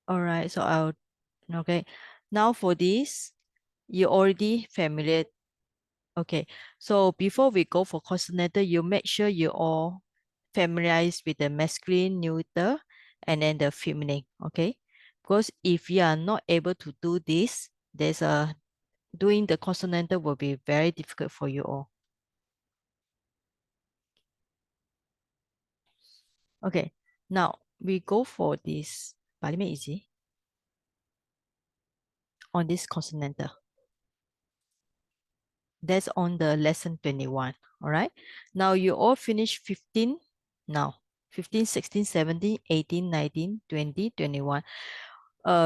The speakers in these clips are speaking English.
All right, so okay. Now for this, you already familiar. Okay, so before we go for consonantal, you make sure you all familiarized with the masculine, neuter, and then the feminine. Okay, because if you are not able to do this, there's a doing the consonantal will be very difficult for you all. Okay, now we go for this. Parliament easy on this consonantal. That's on the lesson 21. All right. Now you all finish 15 now. 15, 16, 17, 18, 19, 20, 21.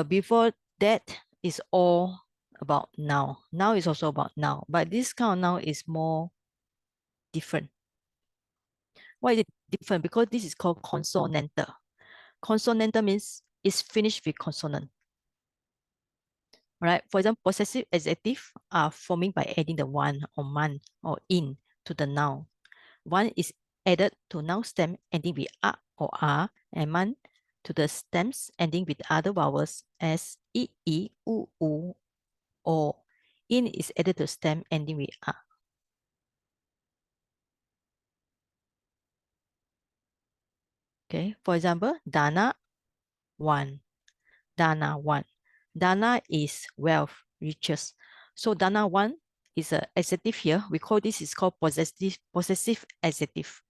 Before that is all about now. Now is also about now. But this kind of now is more different. Why is it different? Because this is called consonantal. Consonantal means it's finished with consonant. Right? For example, possessive adjective are forming by adding the one or man or in to the noun. One is added to noun stem ending with a or a, and man to the stems ending with other vowels as e, u, or. In is added to stem ending with a. Okay, for example, Dana one, Dana one. Dana is wealth, riches. So Dana one is an adjective here. We call this is called possessive adjective.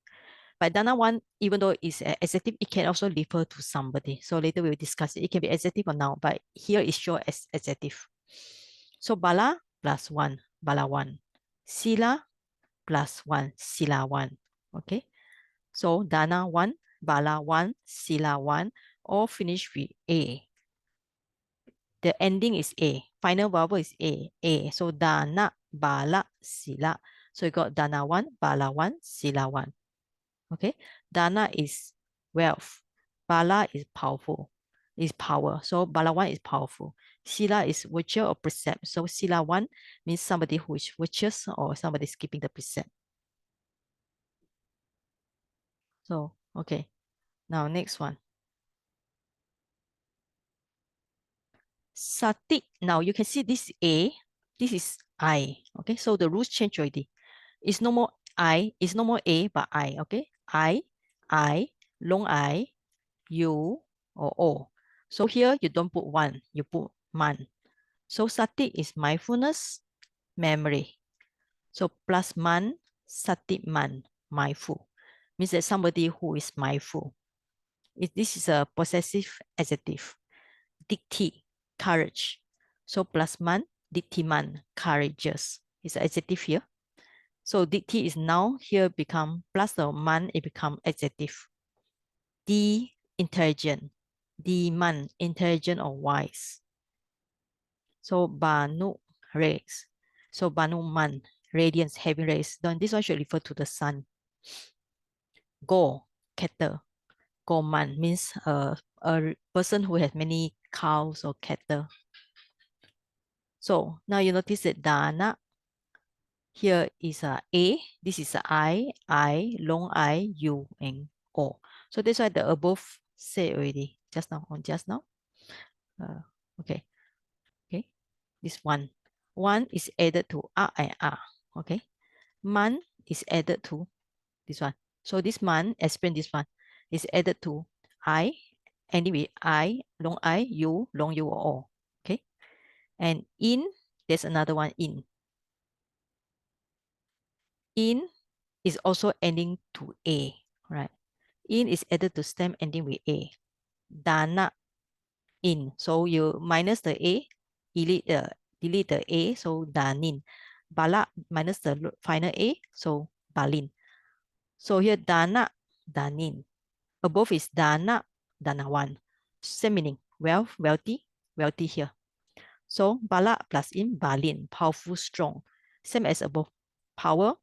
But Dana one, even though it's an adjective, it can also refer to somebody. So later we will discuss it. It can be adjective or noun, but here is shown as adjective. So Bala plus one, Bala one. Sila plus one, Sila one. Okay. So Dana one, Bala one, Sila one, all finish with A. The ending is A. Final vowel is A. A. So Dana, Bala, Sila. So you got Dana one, Bala one, Sila one. Okay. Dana is wealth. Bala is powerful. Is power. So Bala one is powerful. Sila is virtue or precept. So Sila one means somebody who is virtuous or somebody is keeping the precept. So, okay. Now, next one. Satik. Now, you can see this A. This is I. Okay. So, the rules change already. It's no more I. It's no more A, but I. Okay. I, long I, you, or O. So, here you don't put one. You put man. So, Satik is mindfulness, memory. So, plus man, Satik man, mindful. Means that somebody who is mindful. This is a possessive adjective. Dikti, courage. So plus man, dikti man, courageous. It's an adjective here. So dikti is noun, here become plus the man, it become adjective. D, intelligent. D man, intelligent or wise. So banu, rays. So banu man, radiance, having rays. Then this one should refer to the sun. Go, cattle. Goman means a person who has many cows or cattle. So now you notice that Dana here is A, this is I, long I, U, and O. So that's why the above said already just now on just now. Okay, okay, this one. One is added to A and A. Okay, man is added to this one. So this man, explain this one, is added to I, anyway, I, long I, U, long U, or O. Okay, and in, there's another one in. In is also ending to A, right? In is added to stem ending with A. Dana in. So you minus the A, delete the A, so danin. Bala minus the final A, so balin. So here dana, danin. Above is dana, danawan. Same meaning. Wealth, wealthy, wealthy here. So bala plus in, balin, powerful, strong. Same as above. Power,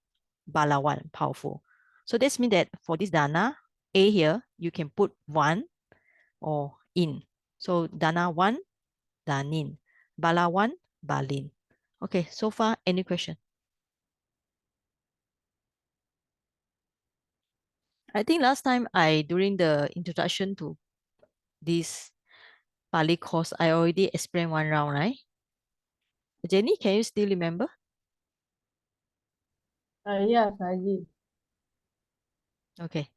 balawan, powerful. So this means that for this dana, A here, you can put one or in. So dana one, danin. Bala one, balin. Okay, so far, any question? I think last time during the introduction to this Pali course, I already explained one round, right? Jenny, can you still remember? Yes, I did. Okay.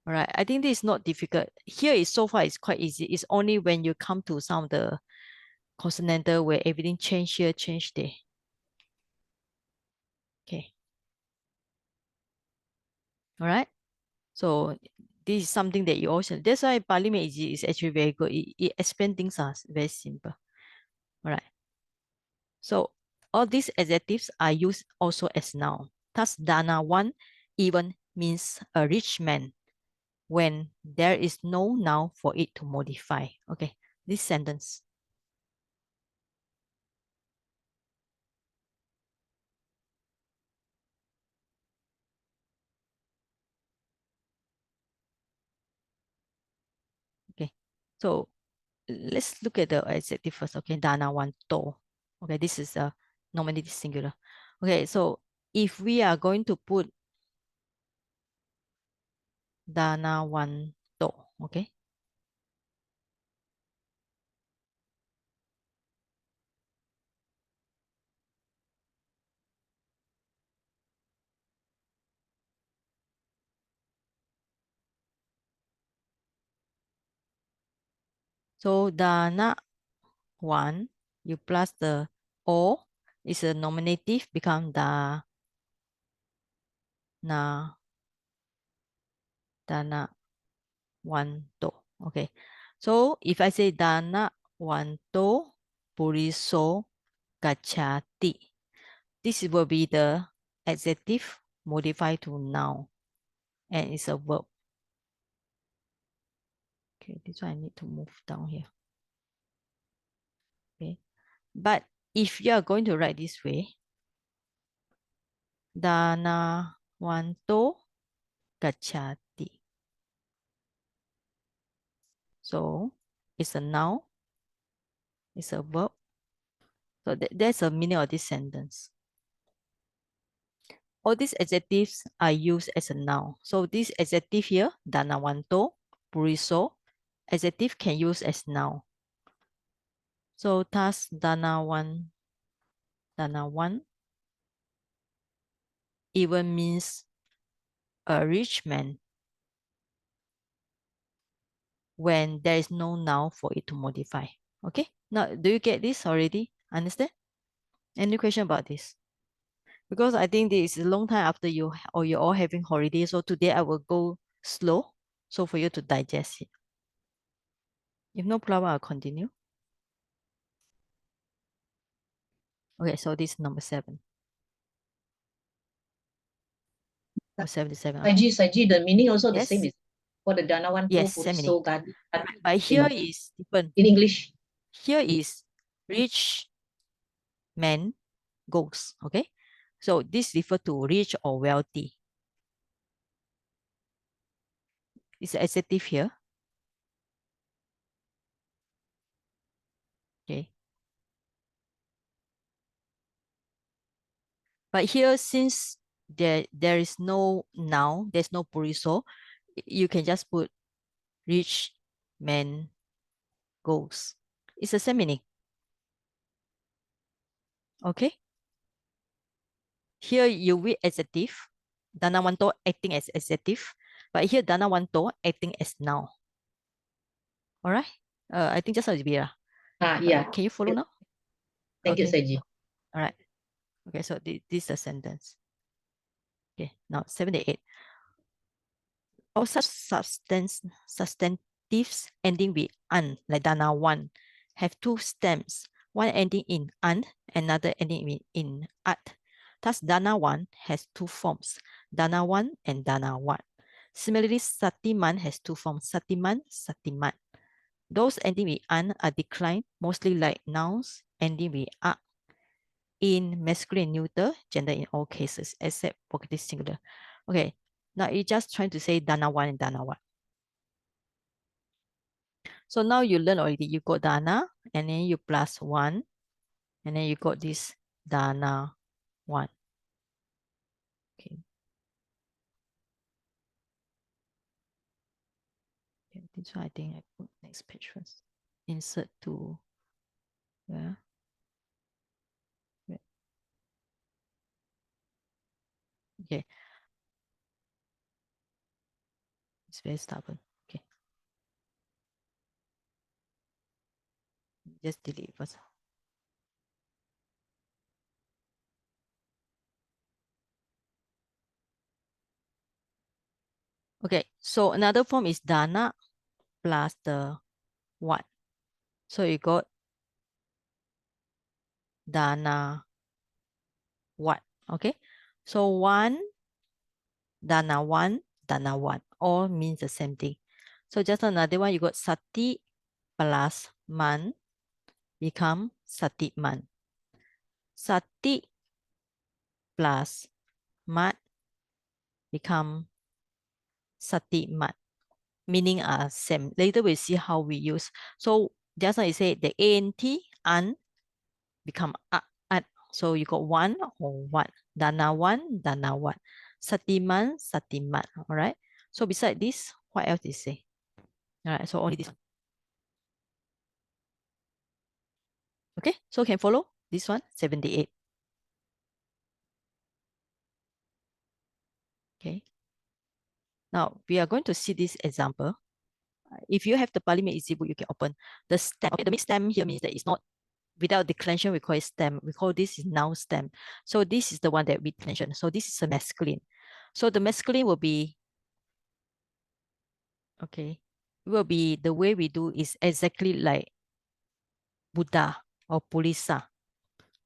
All right. I think this is not difficult. Here is so far it's quite easy. It's only when you come to some of the consonantal where everything change here, change there. Okay. All right. So this is something that you also, that's why Pali made easy is actually very good. It explain things are very simple. All right. So all these adjectives are used also as noun. Thus, Dana one even means a rich man when there is no noun for it to modify. Okay, this sentence. Okay, so let's look at the adjective first. Okay, Dana one to. Okay, this is a nominative singular. Okay, so if we are going to put Dana one to, okay, so Dana one, you plus the O is a nominative, become na Dana one to. Okay, so if I say Dana one to Puriso Gachati, this will be the adjective modified to noun and it's a verb. Okay, this one I need to move down here. Okay, but if you are going to write this way, Dana one to Gachati. So it's a noun, it's a verb. So that's the meaning of this sentence. All these adjectives are used as a noun. So this adjective here, Danawanto, Puriso, adjective can use as noun. So thus Danawan even means a rich man when there is no noun for it to modify. Okay, now do you get this already? Understand? Any question about this? Because I think this is a long time after you or you're all having holiday. So today I will go slow so for you to digest it. If no problem, I'll continue. Okay, so this is number 7. Or 77. Okay. Saji, the meaning also the same Yes. is for the Danawan to Yes, same meaning. Puriso Gadi. But here is different. In English. Here is rich man goes. Okay. So this refer to rich or wealthy. It's an adjective here. Okay. But here, since there is no noun, there's no puriso, you can just put rich man goes. It's the same meaning. Okay. Here you read adjective, Danawanto acting as adjective, but here Danawanto acting as noun. All right. I think just a bit. Yeah. Can you follow now? Thank you, Okay. Saji. All right. Okay. So this is a sentence. Okay. Now 78. All such substantives ending with an, like Dana one, have two stems, one ending in an, another ending in at. Thus, Dana one has two forms, Dana one and Dana one. Similarly, Satiman has two forms, Satiman, Satiman. Those ending with an are declined, mostly like nouns ending with a in masculine neuter, gender in all cases, except vocative singular. Okay, now you're just trying to say Dana one and Dana one. So now you learn already. You got Dana, and then you plus 1, and then you got this Dana 1. Okay. Okay, this one I think I put next page first. insert to, yeah. Okay. It's very stubborn. Okay. Just delete first. Okay, so another form is dana plus the what. So you got dana what. Okay, so dana one, all means the same thing. So just another one, you got sati plus man become sati man. Sati plus mat become sati mat, meaning are same. Later we'll see how we use. So just now you say the ant an become at. So you got one or what? Dana one, dana what? Satiman, satimat. All right. So beside this, what else is say? All right. So only this. Okay. So can follow this one, 78. Okay. Now we are going to see this example. If you have the Pali Made Easy book, you can open the stem. Okay, the mid stem here means that it's not without declension. We call it stem. We call this is noun stem. So this is the one that we mentioned. So this is a masculine. So the masculine will be okay. Will be the way we do is exactly like Buddha or Pulisa.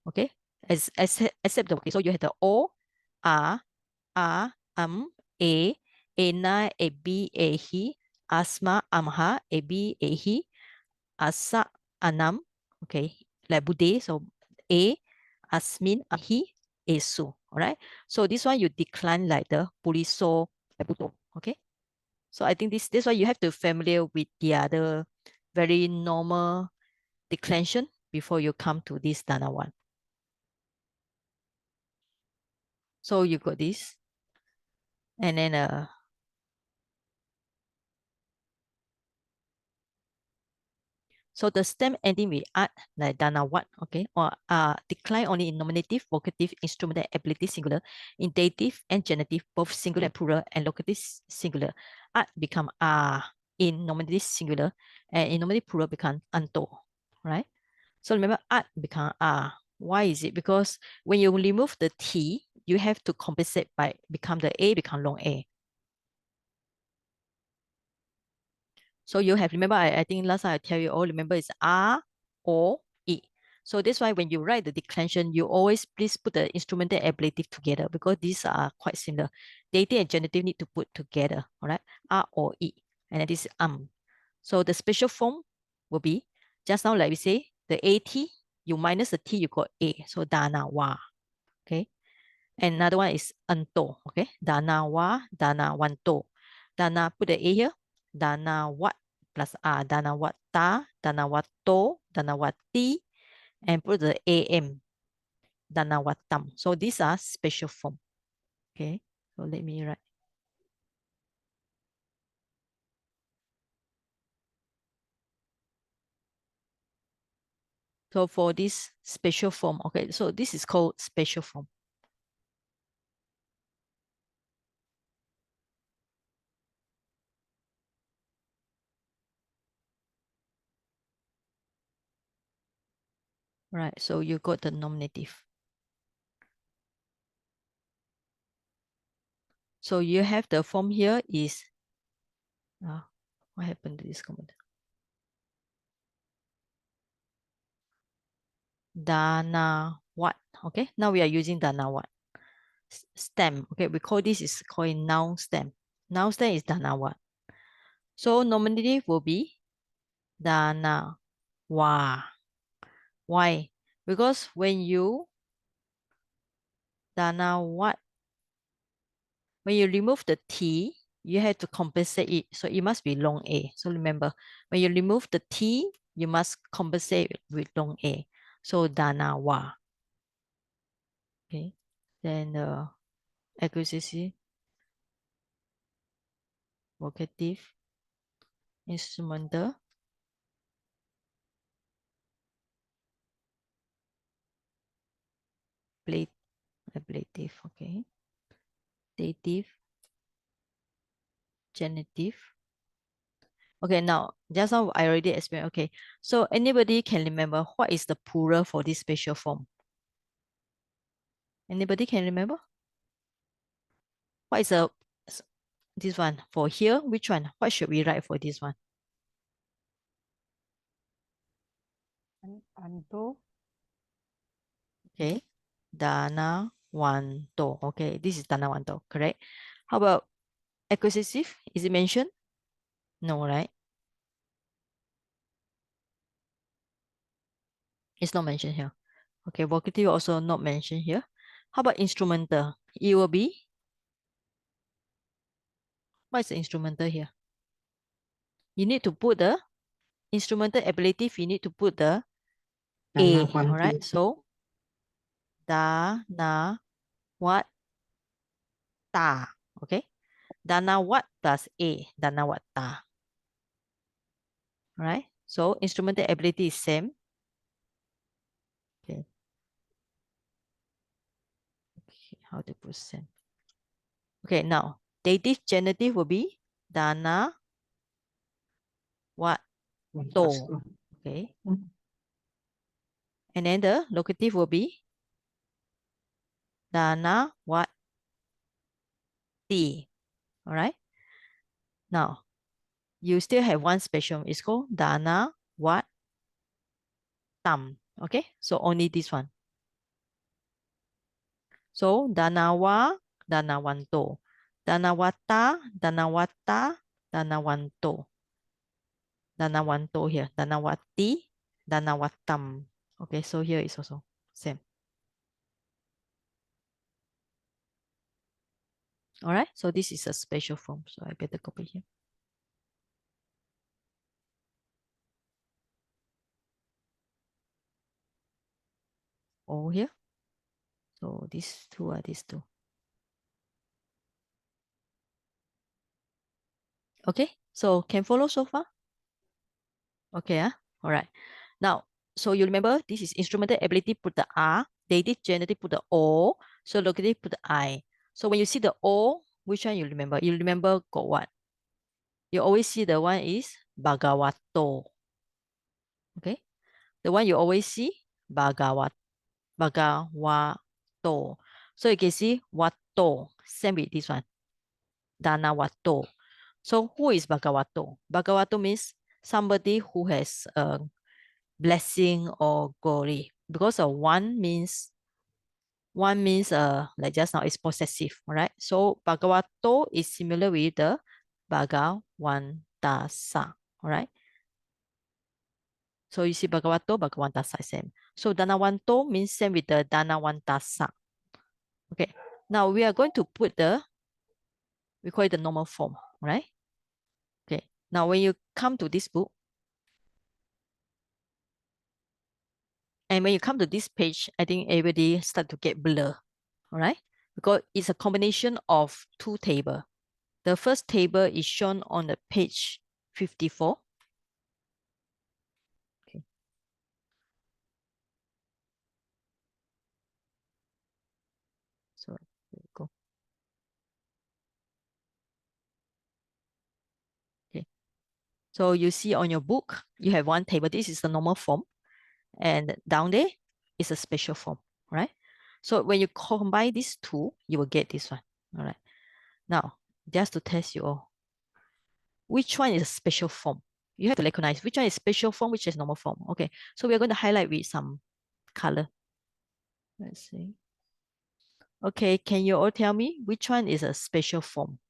Okay, except the okay. So you have the O, A, A, Ena, Ebi, Ehi, Asma, Amha, Ebi, Ehi, Asa, Anam. Okay, like Bude. So A, Asmin, Ahi, Esu. All right. So this one you decline like the Puliso, like Buto. Okay. So I think this why you have to familiar with the other very normal declension before you come to this Dana one. So you got this, and then so the stem ending with at like Dana what, okay, or decline only in nominative, vocative, instrumental, ability singular, in dative and genitive, both singular and plural, and locative singular. At become in nominative singular, and in nominative plural become anto, right? So remember, at become Why is it? Because when you remove the T, you have to compensate by become the A become long A. So you have, remember, I think last time I tell you all, remember it's R or E. So that's why when you write the declension, you always please put the instrumental and ablative together because these are quite similar. Dative and genitive need to put together, all right? R or E. And then this is So the special form will be, just now like we say, the AT, you minus the T, you got A. So dana wa, okay? And another one is anto, okay? Dana wa, dana wanto. Dana, put the A here. Dana wat plus dana wat ta, dana wat to, dana wat ti, and put the AM, dana wat tam. So these are special form, okay? So let me write. So for this special form, okay, so this is called special form. Right, so you got the nominative. So you have the form here is, what happened to this comment? Dana what? Okay, now we are using dana what? Stem. Okay, we call this is called noun stem. Noun stem is dana what? So nominative will be dana wa. Why? Because when you dana what, when you remove the T, you have to compensate it. So it must be long A. So remember, when you remove the T, you must compensate with long A. So dana wa. Okay. Then accuracy, vocative, instrumental, ablative, okay. Dative, genitive. Okay, now just now I already explained. Okay, so anybody can remember what is the plural for this special form? Anybody can remember? What is this one for here? Which one? What should we write for this one? Anto. Okay, Dana Wanto. Okay, this is Dana Wanto, correct? How about acquisitive? Is it mentioned? No, right? It's not mentioned here. Okay, vocative also not mentioned here. How about instrumental? It will be, what is the instrumental here? You need to put the instrumental ablative, you need to put the A, all right? So, Dana what ta, okay? Dana what plus A, Dana what ta, right? So, instrumental ability is same. Okay. Okay, how to put same? Okay, now, dative genitive will be Dana what to, okay? And then the locative will be Dana what ti, all right? Now, you still have one special. It's called Dana what tam, okay? So only this one. So Danawa, Danawanto. Danawata, Danawata, Danawanto. Danawanto here. Danawati, Danawatam. Okay, so here is also same. All right, so this is a special form. So I better copy here. Oh, here. So these two are these two. Okay, so can follow so far? Okay, all right. Now, so you remember this is instrumental ability, put the R, dative genitive, put the O, so locative, put the I. So when you see the O, which one you remember? You remember got what? You always see the one is Bhagavato. Okay, the one you always see, Bhagawato. So you can see Wato, same with this one, Danawato. So who is Bhagavato? Bhagavato means somebody who has a blessing or glory, because one means like just now is possessive, all right? So Bhagavato is similar with the Bhagawantasa, all right? So you see Bhagavato, Bhagawantasa is same. So Danawanto means same with the Danawantasa. Okay, now we are going to put we call it the normal form, right? Okay, now when you come to this book, and when you come to this page, I think everybody start to get blur, all right? Because it's a combination of two tables. The first table is shown on the page 54. Okay. So there we go. Okay. So you see on your book, you have one table. This is the normal form. And down there is a special form, right? So when you combine these two, you will get this one. All right. Now, just to test you all, which one is a special form? You have to recognize which one is special form, which is normal form. Okay. So we are going to highlight with some color. Let's see. Okay, can you all tell me which one is a special form?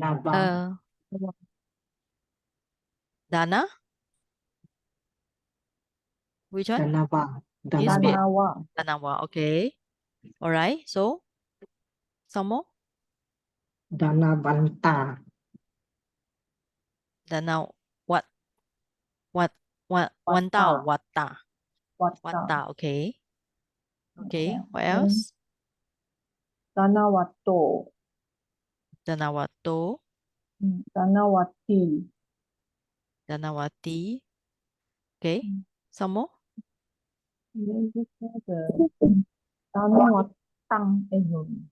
Uh, Dana? Which one? Danawa. Can you speak? Danawa. Danawa. Okay. All right. So, some more? Danabanta. Dana, what, what, wanta or wata? Wata. Okay. Okay. What else? Danawato. Danawato. Danawati. Danawati. Okay. Some more? Then this is the Tanawatang Enon.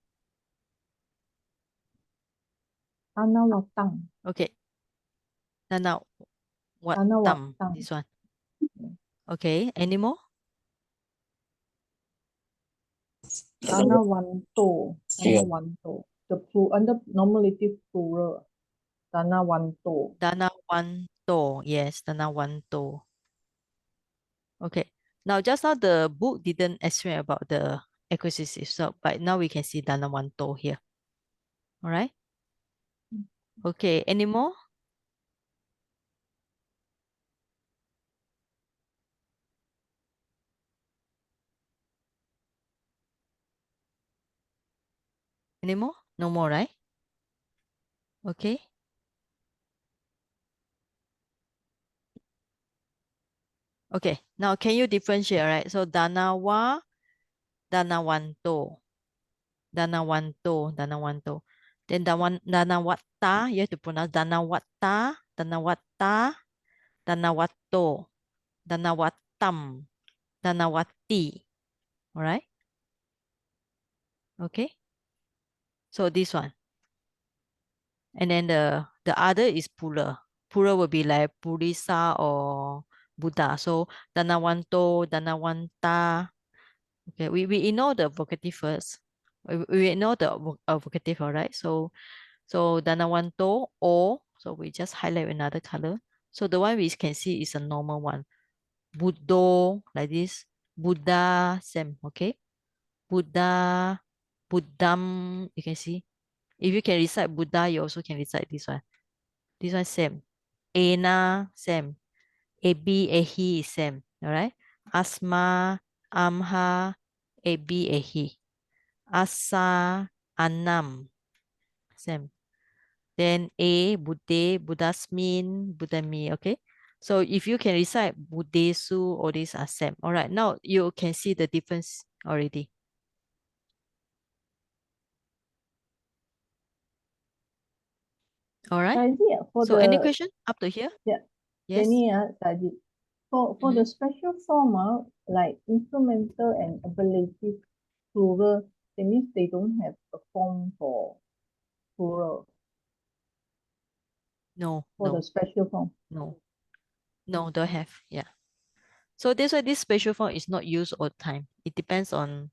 Tanawatang. Okay. Now what tam? Tanawatang. This one. Okay. Any more? Tanawanto. Tanawanto. The nominative plural. Tanawanto. Danawanto. Yes, Danawanto. Okay. Now, just now the book didn't explain about the acquisitive, so but now we can see Danawanto here. All right. Okay. Any more? Any more? No more, right? Okay. Okay. Now, can you differentiate, right? So, Danawa, Danawanto, Danawanto, Danawanto. Then Danawatta, you have to pronounce Danawatta, Danawatta, Danawato, Danawatam, Danawati. All right. Okay. So this one. And then the other is Pula. Pula will be like Purisa or Buddha. So Danawanto, Danawanta. Okay, we know the vocative first. We know the vocative, all right? So Danawanto or, so we just highlight another color. So the one we can see is a normal one. Buddho, like this. Buddha, same, okay? Buddha, Buddham, you can see. If you can recite Buddha, you also can recite this one. This one same. Ena, same. Ebi, Ehi is same. Alright? Asma, Amha, Ebi, Ehi. Asa, Anam, same. Then Bude, Buddhasmin, Buddhami, okay? So if you can recite Budesu, all these are same. Alright, now you can see the difference already. Alright? So any question up to here? Yeah. Yes? Jenny, for the Mhm. special form, like instrumental and ablative plural, that means they don't have a form for plural No, for the no, special form. no. No, don't have. Yeah. So that's why this special form is not used all the time. It depends on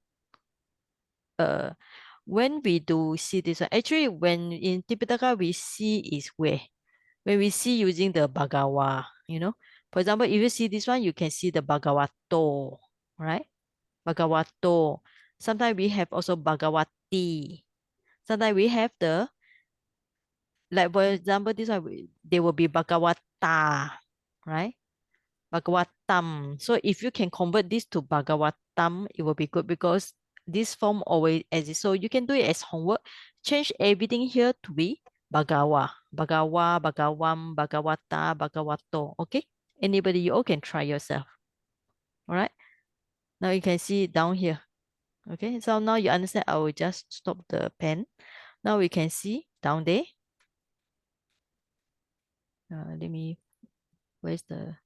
when we do see this one. Actually, when in Tipitaka we see is where? When we see using the Bhagawa, you know. For example, if you see this one, you can see the Bhagavato, right? Bhagavato. Sometimes we have also Bhagavati. Sometimes we have the, like for example, this one they will be Bhagavata, right? Bhagavatam. So if you can convert this to Bhagavatam, it will be good because this form always exists. So you can do it as homework. Change everything here to be Bhagawa. Bhagawa, Bhagawam, Bhagavata, Bhagavato. Okay? Anybody, you all can try yourself. All right? Now you can see down here. Okay? So now you understand. I will just stop the pen. Now we can see down there. Let me, where's the,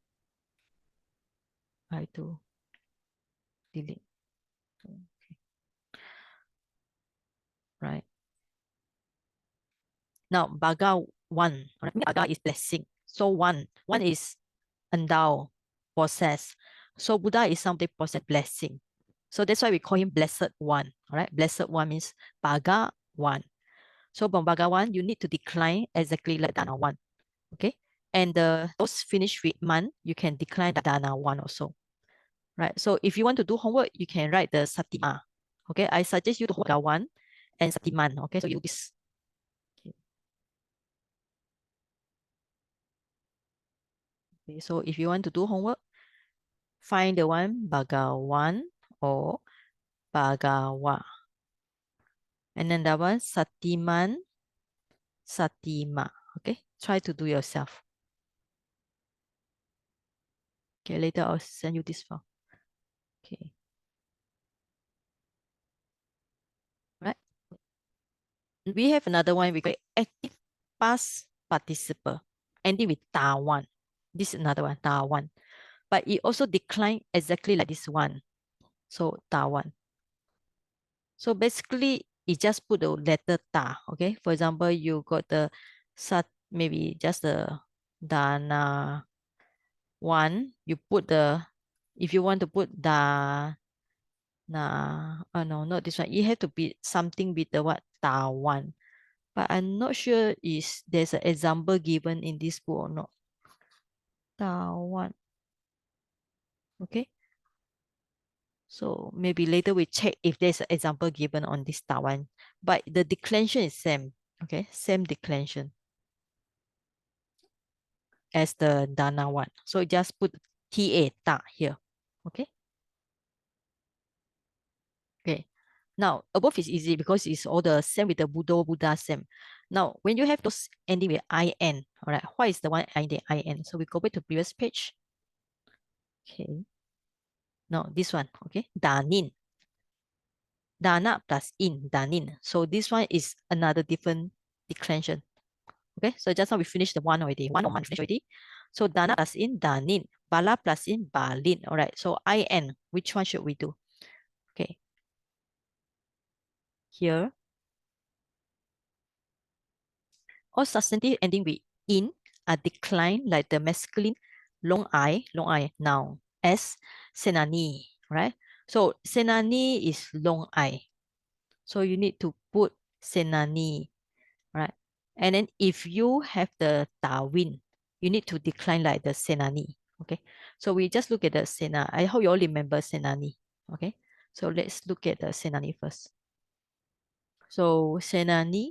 I have to delete. Okay. Right. Now, Bhaga one, right? Bhaga is blessing. So one is endow, possess. So Buddha is something possess blessing. So that's why we call him blessed one. All right, blessed one means Bhaga one. So from Bhaga one, you need to decline exactly like Dana one. Okay, and those finished with man, you can decline Dana one also. Right. So if you want to do homework, you can write the Satima. Okay, I suggest you to Bhaga one and Satiman. Okay, so you this. Okay, so if you want to do homework, find the one Bhagawan or Bhagawa. And then that one Satiman, Satima. Okay, try to do yourself. Okay, later I'll send you this file. Okay. Right. We have another one we call active past participle, ending with ta one. This is another one, ta one. but it also decline exactly like this one. So da one. So basically, it just put the letter da. Okay. For example, you got the maybe just the dana one. You put the, if you want to put da na, oh no, not this one. You have to be something with the what da one. But I'm not sure is there's an example given in this book or not. Da one. Okay. So maybe later we check if there's an example given on this one. But the declension is same. Okay, same declension as the Dana one. So just put TA ta here. Okay. Okay. Now above is easy because it's all the same with the Buddha same. Now when you have those ending with IN, all right, what is the one ending IN? So we go back to previous page. Okay. Now this one, okay, Danin. Dana plus in, danin. So this one is another different declension. Okay, so just now we finished the one already. One finished already. So dana plus in, danin. Bala plus in, balin. All right, so in, which one should we do? Okay. Here, all substantive ending with in are declined like the masculine long I, noun as senani, right? So senani is long I. So you need to put senani, right? And then if you have the Darwin, you need to decline like the Senani. Okay. So we just look at the Sena. I hope you all remember Senani. Okay. So let's look at the Senani first. So Senani,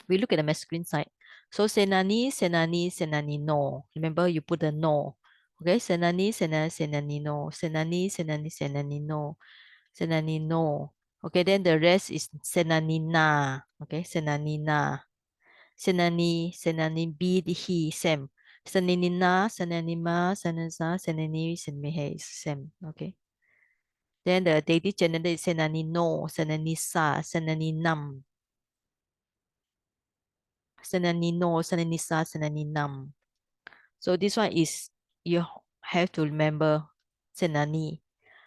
we look at the masculine side. So Senani, Senani, Senani, no. Remember you put the no. Okay. Senani, Senani, Senani, no. Senani, Senani, Senani, no. Senani, no. Okay. Then the rest is Senanina. Okay. Senanina. Senani, senani, be, the he, sem. Senanina, senanima, senanza, senani, senmehe is same. Okay. Then the dative gender is senanino, senanisa, senaninam. Senanino, senanisa, senaninam. So this one is, you have to remember senani.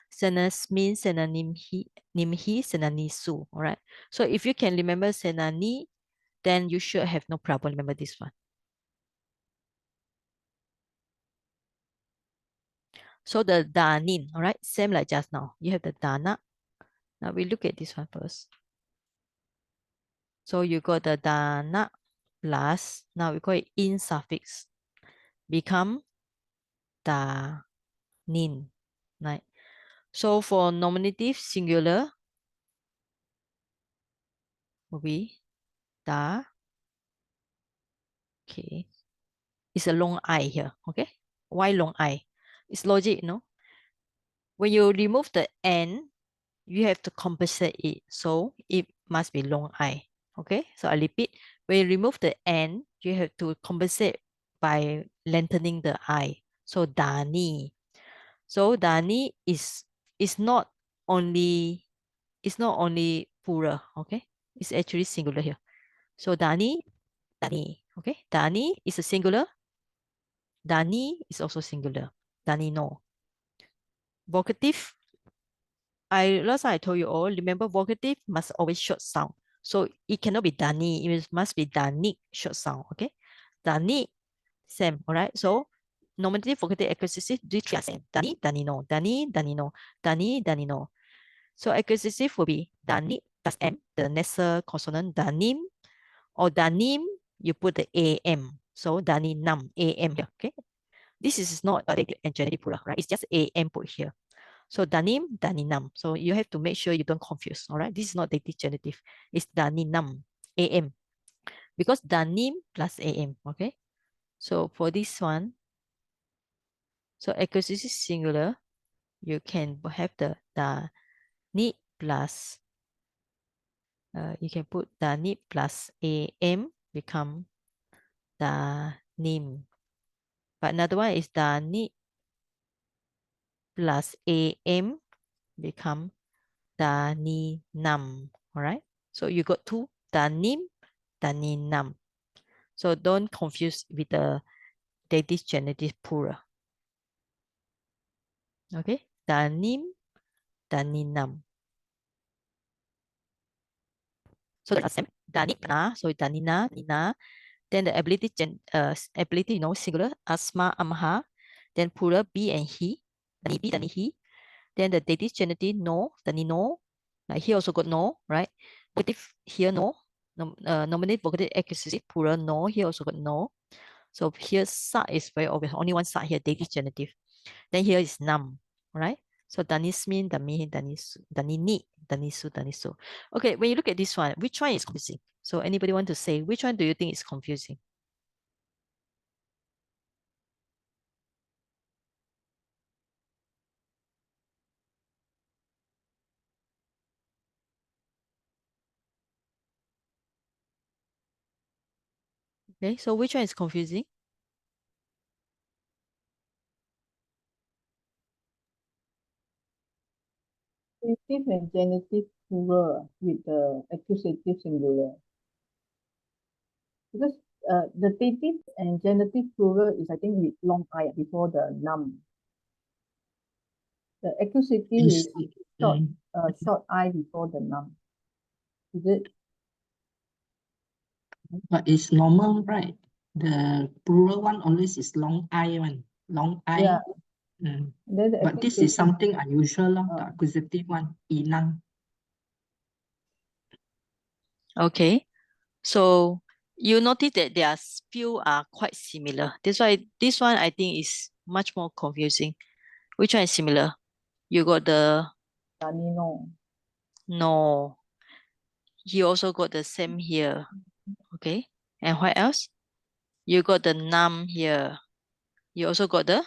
Senas means senanimhi, nimhi, senanisu. All right. So if you can remember senani, then you should have no problem. Remember this one. So the danin, all right, same like just now. You have the dana. Now we look at this one first. So you got the dana plus, now we call it in suffix, become danin, right? So for nominative singular will be da, okay. It's a long I here, okay? Why long I? It's logic, no? When you remove the N, you have to compensate it. So it must be long I. Okay, so I repeat. When you remove the N, you have to compensate by lengthening the I. So Dani. So Dani is not only plural. Okay, it's actually singular here. So Dani, Dani. Okay, Dani is a singular. Dani is also singular. Dani no. Vocative, last time I told you all, remember vocative must always short sound. So it cannot be dani, it must be dani short sound. Okay. Dani, same. All right. So nominative, vocative, accusative, these three are same. Dani, danino, dani, danino, dani, danino. So accusative will be dani plus m, the nasal consonant, danim, or danim, you put the am. So daninam, am here. Okay. This is not a genitive plural, right? It's just am put here. So danim, daninam. So you have to make sure you don't confuse. All right. This is not dative genitive. It's daninam, am. Because danim plus am. Okay. So for this one, so accusative singular, you can have the danit plus, you can put danit plus am become danim. But another one is danit plus am become daninam. All right. So you got two, danim, daninam. So don't confuse with the dative genitive plural. Okay, danim, daninam. So that's same. Danina, so danina, nina. Then the ability, ability, singular, asma, amha. Then plural, be and he, dani be, dani he. Then the dative genitive, no, dani no. Like here also got no, right? Vocative here no. Nominative, vocative, accusative, plural, no. Here also got no. So here sa is very obvious. Only one sa here, dative genitive. Then here is num, right? So danismin, dami, danis, danini, danisu, danisu. Okay, when you look at this one, which one is confusing? So anybody want to say, which one do you think is confusing? Okay, so which one is confusing? Dative and genitive plural with the accusative singular. Because the dative and genitive plural is, I think, with long I before the num. The accusative is short I before the num. Is it? But it's normal, right? The plural one always is long I one. Long I. Yeah. Mm. Then the But this is accusative, something unusual, the accusative one, inang. Okay, so you notice that their few are quite similar. That's why this one I think is much more confusing. Which one is similar? You got the danino. no. You also got the same here. Okay, and what else? You got the num here. You also got the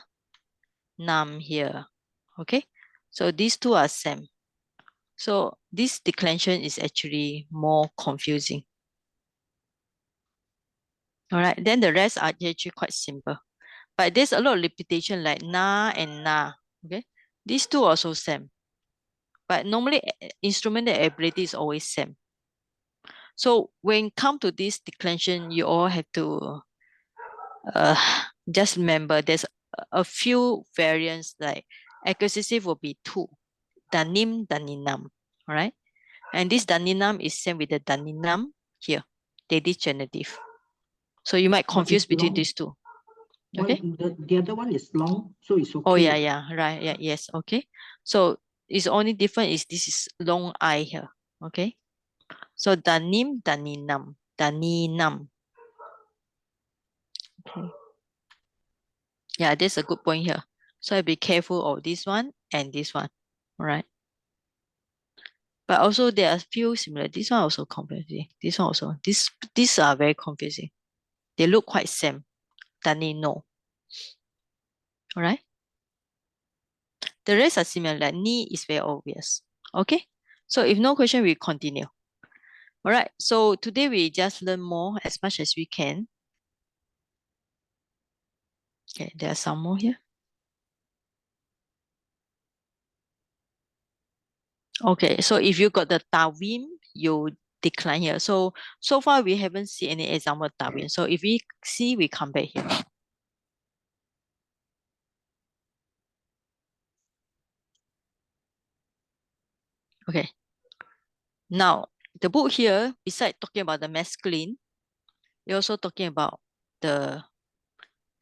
num here. Okay, so these two are same. So this declension is actually more confusing. All right, then the rest are actually quite simple. But there's a lot of repetition like na and na. Okay, these two are also same. But normally instrumental ability is always same. So when come to this declension, you all have to just remember there's a few variants like accusative will be two, danim, daninam, all right? And this daninam is same with the daninam here, dative genitive. So you might confuse between these two. Okay. The other one is long, so it's okay. Oh yeah, right, yeah, yes, okay. So it's only different is this is long I here, okay. So danim, daninam, daninam. Okay. Yeah, that's a good point here. So be careful of this one and this one, all right? But also there are few similar. This one also confusing. This one also. These are very confusing. They look quite same. Danino. All right. The rest are similar. Like ni is very obvious. Okay. So if no question, we continue. All right. So today we just learn more as much as we can. Okay. There are some more here. Okay. So if you got the tawim, you decline here. So far we haven't seen any example of tawim. So if we see, we come back here. Okay. Now, the book here, besides talking about the masculine, we're also talking about the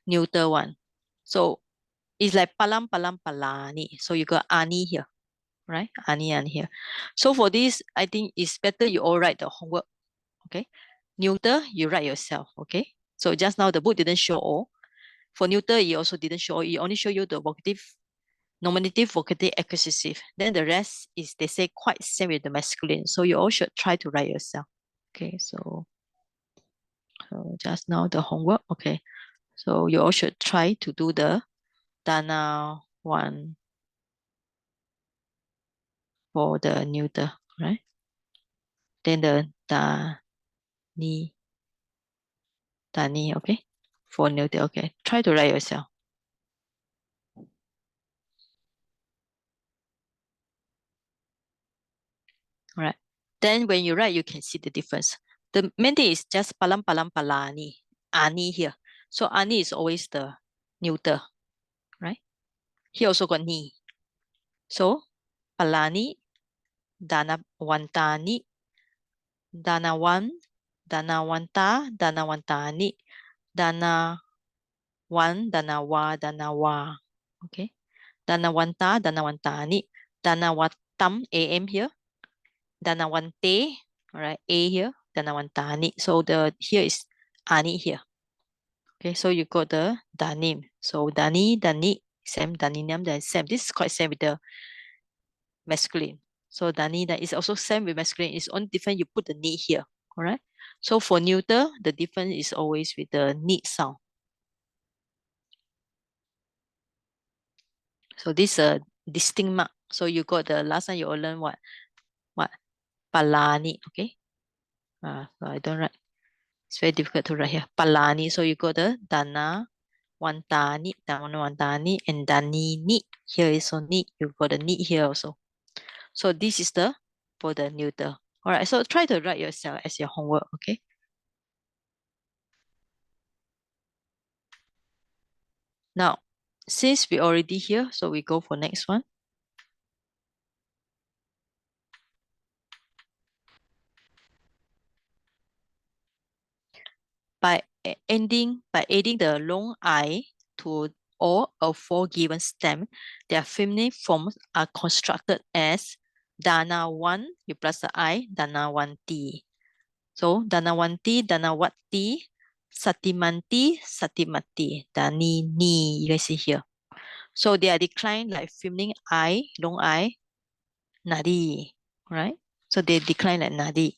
neuter one. So it's like palam, palam, palani. So you got ani here, right? Ani here. So for this, I think it's better you all write the homework, okay? Neuter, you write yourself, okay? So just now the book didn't show all. For neuter, it also didn't show all. It only show you the vocative, nominative, vocative, accusative. Then the rest is, they say, quite same with the masculine. So you all should try to write yourself. Okay, so just now the homework. Okay, so you all should try to do the Dana one for the neuter, right? Then the Dani, okay, for neuter. Okay, try to write yourself. All right. Then when you write, you can see the difference. The main thing is just palam palam palani, ani here. So ani is always the neuter, right? Here also got ni. So palani, danawantani, danawan, danawanta, danawantani, danawan, danawa, danawa. Okay. Danawanta, danawantani, danawatam, am here, danawante, all right, a here, danawantani. So the here is ani here. Okay, so you got the danim. So dani, dani, same, daninam, then same. This is quite same with the masculine. So dani, that is also same with masculine. It's only different you put the ni here. All right. So for neuter, the difference is always with the ni sound. So this is a distinct mark. So you got the last time you all learn what? What? Palani. Okay. So I don't write. It's very difficult to write here. Palani. So you got the dana, wantani, wantani, and danini. Here is also ni. You got the ni here also. So this is the for the neuter. All right. So try to write yourself as your homework. Okay. Now, since we already here, so we go for next one. By adding the long I to all of four given stem, their feminine forms are constructed as Dana 1, you plus the I, Dana 1T. So Danawanti, Danawati, Satimanti, Satimati, Dani, Ni, you can see here. So they are declined like feminine I, long I, Nadi, right? So they decline like Nadi.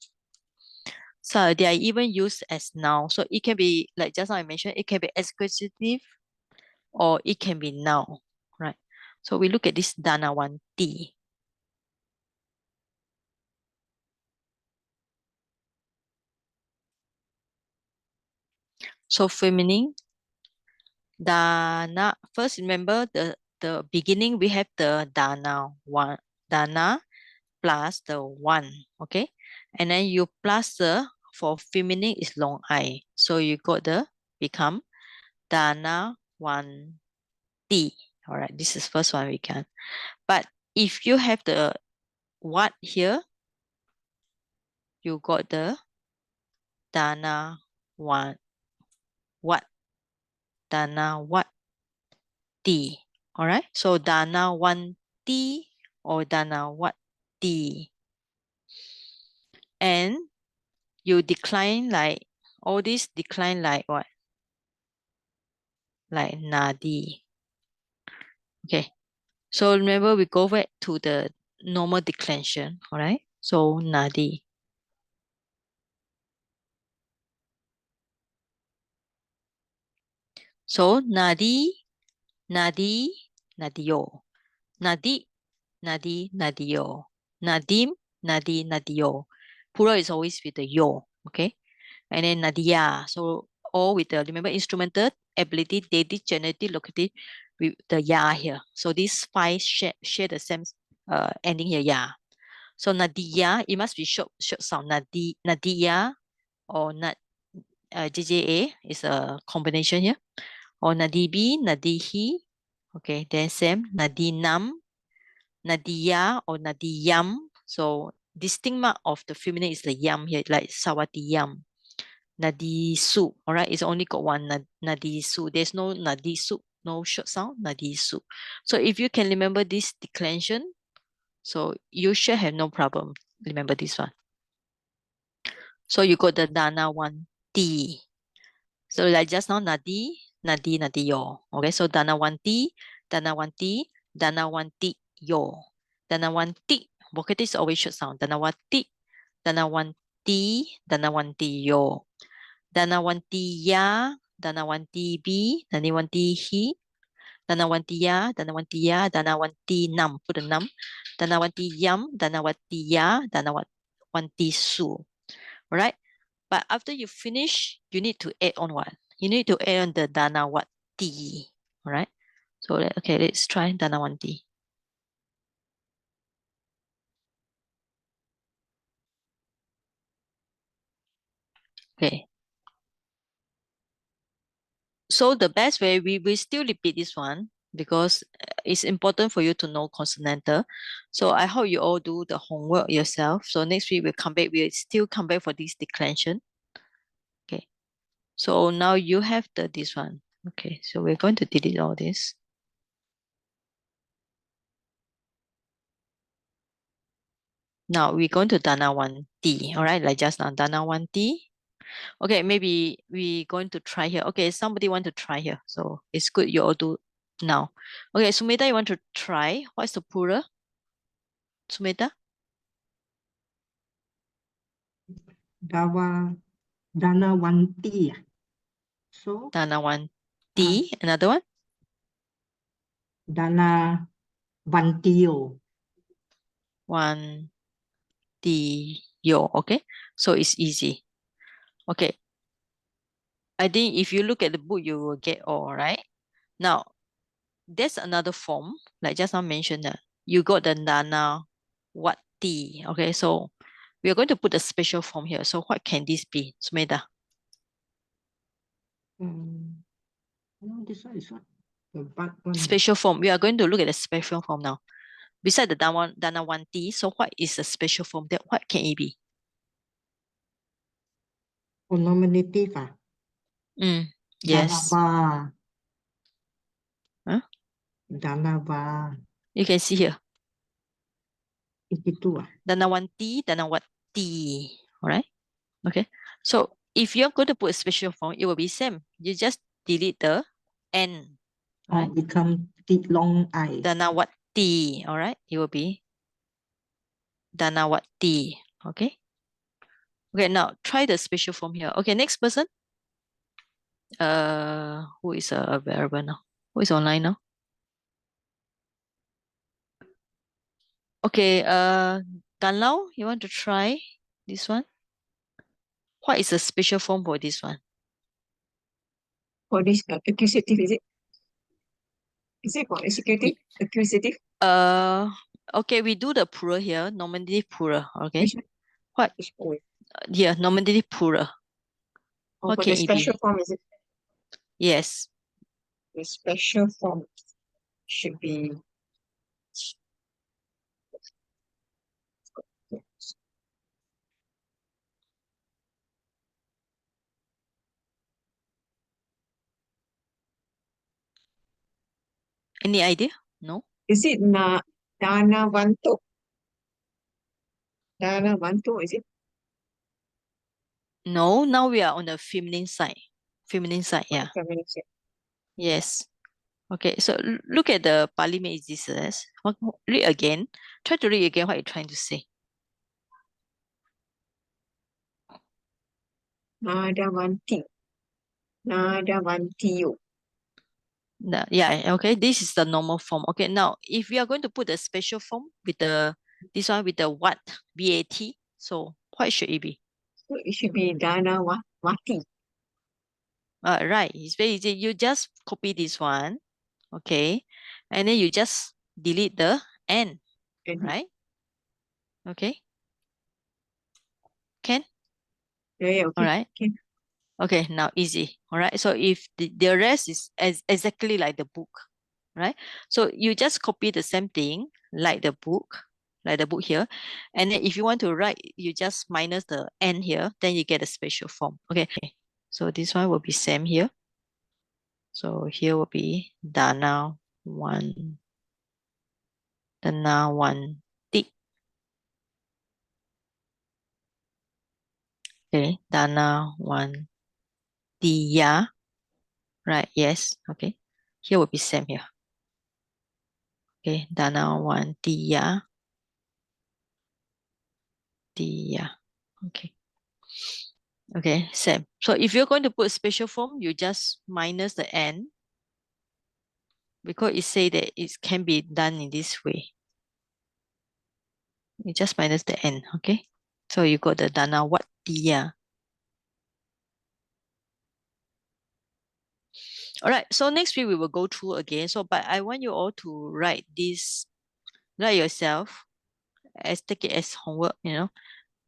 So they are even used as noun. So it can be, like just now I mentioned, it can be exquisitive or it can be noun, right? So we look at this Danawanti. So feminine, Dana. First, remember the beginning, we have the Dana one, Dana plus the one, okay? And then you plus the, for feminine is long I. So you got the, become Dana one T. All right, this is first one we can. But if you have the what here, you got the Dana one, what, Dana what T. All right, so Dana one T or Dana what T. And you decline like, all this decline like what? Like Nadi. Okay, so remember we go back to the normal declension, all right? So Nadi. So Nadi, Nadi, Nadio. Nadi, Nadi, Nadio. Nadim, Nadi, Nadio. Plural is always with the yo, okay? And then Nadia. So all with the, remember, instrumental, ability, dative, genitive, locative with the ya here. So these five share the same ending here, ya. So Nadia, it must be short sound. Nadia or JJA is a combination here. Or Nadibi, Nadihi. Okay, then same. Nadinam, Nadia or Nadiyam. So distinct mark of the feminine is the yam here, like Sawatiyam. Nadisu, all right, it's only got one Nadisu. There's no Nadisu, no short sound, Nadisu. So if you can remember this declension, so you should have no problem. Remember this one. So you got the Dana one T. So like just now, Nadi, Nadi, Nadiyo. Okay, so Danawanti, Danawanti, Danawanti, yo. Danawanti, vocative is always short sound. Danawanti, Danawanti, Danawanti, yo. Danawanti ya, Danawanti bi, Danawanti hi, Danawanti ya, Danawanti ya, Danawanti nam, put a nam. Danawanti yam, Danawanti ya, Danawanti su. Right? But after you finish, you need to add on what? You need to add on the Danawanti. All right? So, okay, let's try Danawanti. Okay. So the best way, we still repeat this one because it's important for you to know consonantal. So I hope you all do the homework yourself. So next week we'll come back. We'll still come back for this declension. Okay. So now you have this one. Okay. So we're going to delete all this. Now we're going to Dana 1T. All right. Like just now, Dana 1T. Okay. Maybe we're going to try here. Okay. Somebody want to try here. So it's good you all do now. Okay. Sumita, you want to try? What's the plural? Sumita? Dana 1T. So Dana 1T. Another one? Dana 1Tio. 1T. Okay. So it's easy. Okay. I think if you look at the book, you will get all right. Now, there's another form, like just now mentioned that you got the Dana what T. Okay, so we are going to put a special form here. So what can this be, Sumeda? No, this one is what? The bad one. Special form. We are going to look at the special form now. Beside the Dana 1T, so what is the special form? That what can it be? Nominative. Yes. Danava. Huh? Danava. You can see here. Itu Dana 1T, Dana what T. All right. Okay. So if you're going to put a special form, it will be same. You just delete the N. Right? become long I. Dana what T. All right. It will be Dana what T. Okay. Okay. Now try the special form here. Okay. Next person. Who is available now? Who is online now? Okay. Gan Lao, you want to try this one? What is the special form for this one? For this accusative, is it? Is it for executive? Accusative? Okay, we do the plural here, nominative plural. Okay. Which one? What? Which one? Yeah, nominative plural. Or What for can the it special be? form, is it? Yes. The special form should be Any idea? No? is it Dana Vanto? Dana Vanto, is it? No, now we are on the feminine side. Feminine side, yeah. Feminine. Yes. Okay, so look at the Pali Meizis. Read again. Try to read again what you're trying to say. Nada Vanti. Nada Vantio. Yeah, okay, this is the normal form. Okay, now if we are going to put the special form with this one with the what, B-A-T, so what should it be? So it should be Dana Vati. Right, it's very easy. You just copy this one, okay, and then you just delete the N, And right? Okay, can? yeah, okay. All right. Okay. Okay, now easy. All right. So if the rest is exactly like the book, right? So you just copy the same thing like the book here. And then if you want to write, you just minus the N here, then you get a special form. Okay. So this one will be same here. So here will be Dana 1 T. Okay, Dana 1 Dia. Right, yes. Okay. Here will be same here. Okay, Dana 1 Dia. Okay. Okay, same. So if you're going to put special form, you just minus the N because it say that it can be done in this way. You just minus the N, okay? So you got the Dana what Dia. All right, so next week we will go through again. So, but I want you all to write this, write yourself, as take it as homework,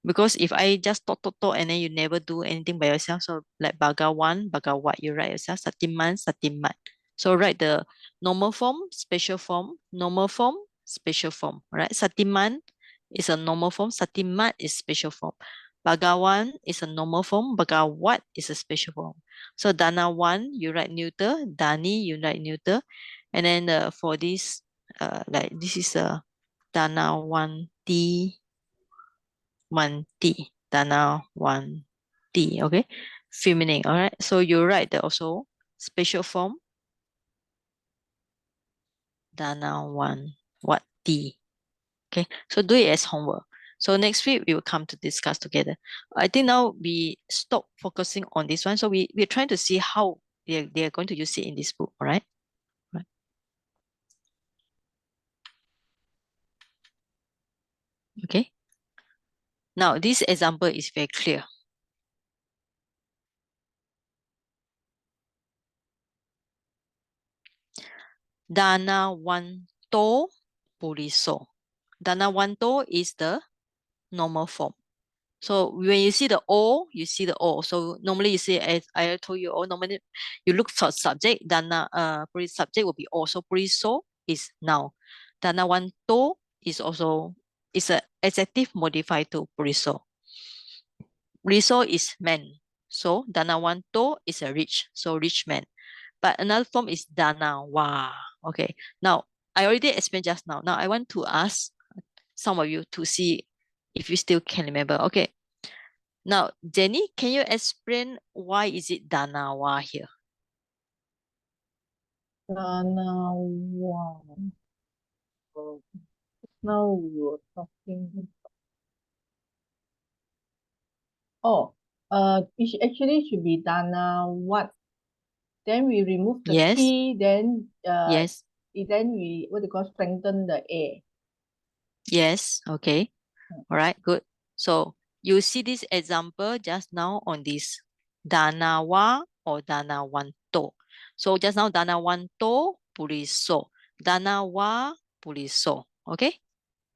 Because if I just talk and then you never do anything by yourself, so like bagawan, bagawat, you write yourself, satiman, satimat. So write the normal form, special form, normal form, special form, right? Satiman is a normal form, satimat is special form. Bagawan is a normal form, bagawat is a special form. So danawan, you write neuter, dani, you write neuter. And then for this, like this is a danawanti, wanti, danawanti, okay? Feminine, all right? So you write the also special form, danawati. Okay, so do it as homework. So next week we will come to discuss together. I think now we stop focusing on this one. So we're trying to see how they're going to use it in this book, all right? Right. Okay. Now this example is very clear. Danawanto puliso. Danawanto is the normal form. So when you see the O, you see the O. So normally you see, as I told you, normally you look for subject, subject will be O. So puliso is noun. Danawanto is also a adjective modified to puliso. Puliso is man. So danawanto is a rich, so rich man. But another form is danawa. Okay. Now I already explained just now. Now I want to ask some of you to see if you still can remember. Okay. Now, Jenny, can you explain why is it danawa here? Danawa. Now we were talking. Oh, it actually should be Danawat. Then we remove the Yes. T, then Yes. then we what do you call strengthen the A. Yes. Okay. All right. Good. So you see this example just now on this danawa or danawanto. So just now danawanto puliso. Danawa puliso. Okay.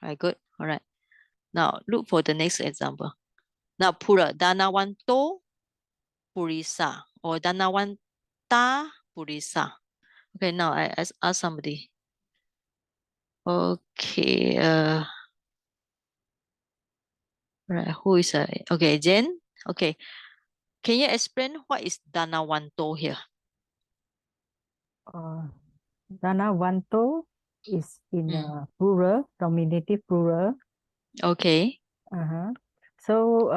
All right. Good. All right. Now look for the next example. Now pura danawanto purisa or danawanta purisa. Okay, now I ask somebody. Okay, right, who is okay, Jen? Okay, can you explain what is danawanto here? Danawanto is in plural, nominative plural. Okay. So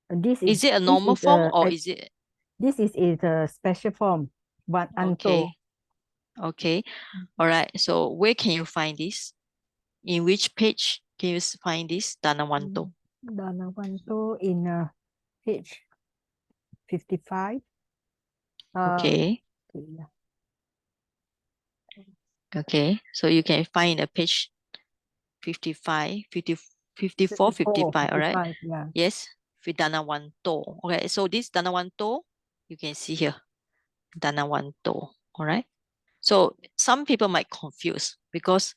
this Is it a normal form or is it? This is a special form. Okay. Okay. All right. So where can you find this? In which page can you find this danawanto? Danawanto in page 55. Okay. Okay. So you can find a page 55, 50, 54, 55, all right? Yeah. Yes, with danawanto. Okay, so this danawanto, you can see here, danawanto, all right? So some people might confuse because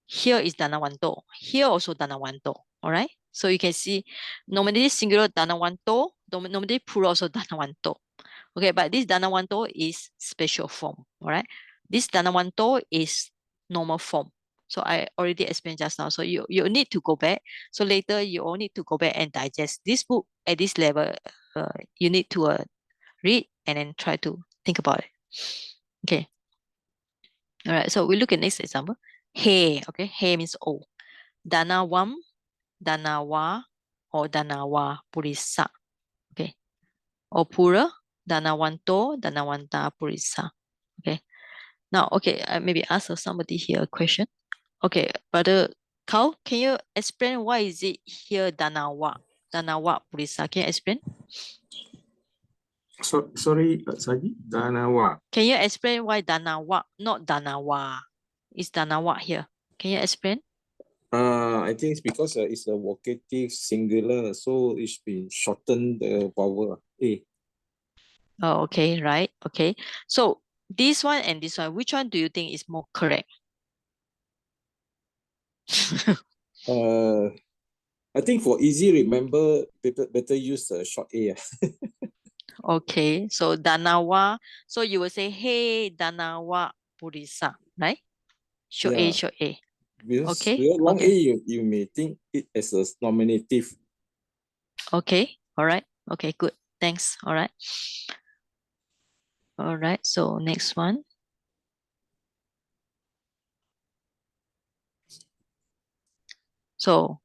here is danawanto, here also danawanto, all right? So you can see nominative singular danawanto, nominative plural also danawanto. Okay, but this danawanto is special form, all right? This danawanto is normal form. So I already explained just now. So you need to go back. So later you all need to go back and digest this book at this level. You need to read and then try to think about it. Okay. All right. So we look at next example. Hey. Okay. Hey means O. Danawam, danawa, or danawa purisa. Okay. Or pura, danawanto, danawanta purisa. Okay. Now, okay, I maybe ask somebody here a question. Okay, Brother Carl, can you explain why is it here Danawa? Danawa Purisa, can you explain? Sorry, Saji, Danawa. Can you explain why Danawa, not Danawa? Is Danawa here? Can you explain? I think it's because it's a vocative singular, so it's been shortened the vowel. A. Oh, okay, right. Okay. So this one and this one, which one do you think is more correct? I I think for easy remember, better use the short A. Okay, so Danawa. So you will say, hey, Danawa Purisa, right? Short A, Yeah. short A. Because Okay, long A, okay. you may think it as a nominative. Okay, all right. Okay, good. Thanks. All right. All right, so next one. So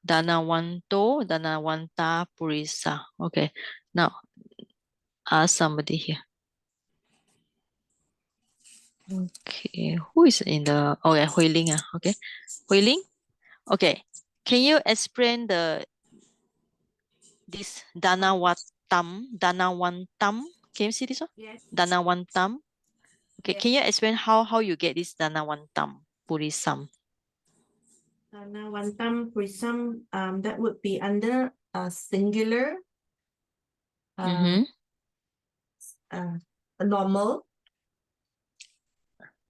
Danawanto, Danawanta Purisa. Okay, now ask somebody here. Okay, who is in the, oh yeah, Hui Ling. Okay, Hui Ling. Okay, can you explain this Danawantam? Can you see this one? Yes. Danawantam. Okay, can you explain how you get this Danawantam Purisam? Danawantam Prism, that would be under a singular, Mm-hmm. a normal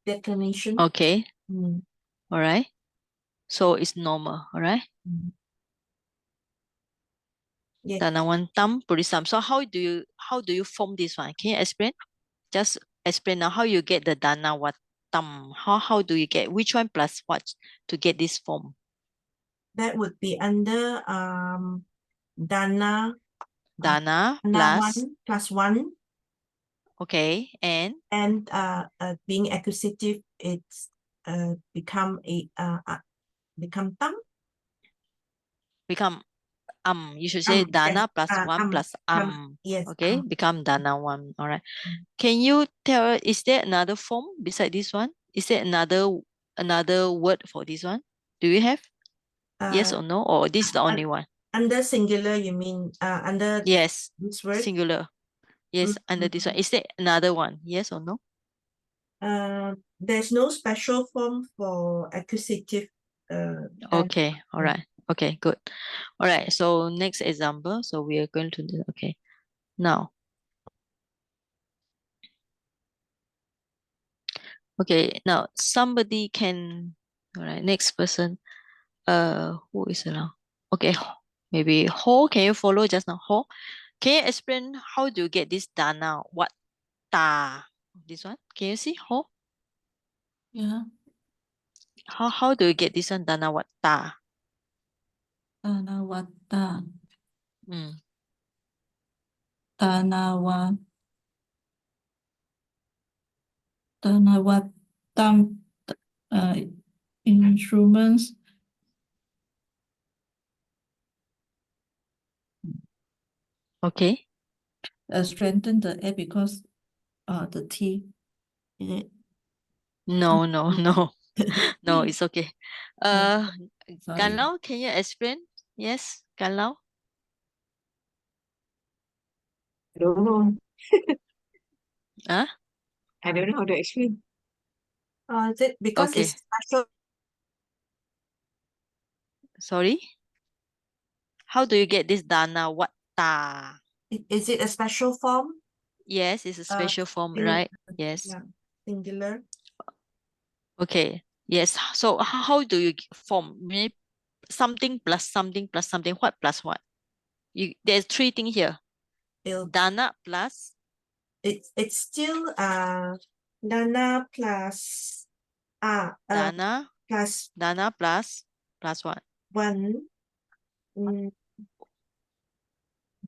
declination. Okay, Mm, all right. So it's normal, all right? mm. Yes. Danawantam Purisam. So how do you form this one? Can you explain? Just explain now how you get the Danawatam. How do you get which one plus what to get this form? That would be under Dana Dana Dana plus, one plus one, okay, and and being accusative, it's become become tam. become you should say Dana Yes. plus one plus Yes. okay, become Dana one. All right. Mm. Can you tell, is there another form beside this one? Is there another word for this one? Do you have? Yes or no? Or this is the only one? Under singular, you mean under Yes. this word? Singular. Yes, under this one. Is there another one? Yes or no? There's no special form for accusative. Okay, all right. Okay, good. All right, so next example. So we are going to do, okay. Now, okay, now somebody can, all right, next person. Who is around? Okay, maybe Ho, can you follow just now? Ho, can you explain how do you get this Dana? What ta? This one? Can you see Ho? Yeah, How do you get this one Dana what ta? Tanawata, Mm. Tanawa, Tanawatam, instruments, Okay. strengthen the air because the T in it. No, no, no. No, it's okay. Sorry. Kanlao, can you explain? Yes, Kanlao. I don't know. Huh? I don't know how to explain. Is it because Okay. it's special? Sorry. How do you get this Dana what ta? Is it a special form? Yes, it's a special form, sing- right? Yes. Yeah, singular. Okay. Yes. So how do you form? Maybe something plus something plus something. What plus what? There's three things here. It'll- Dana plus It's still Dana plus Dana. plus Dana plus what? one.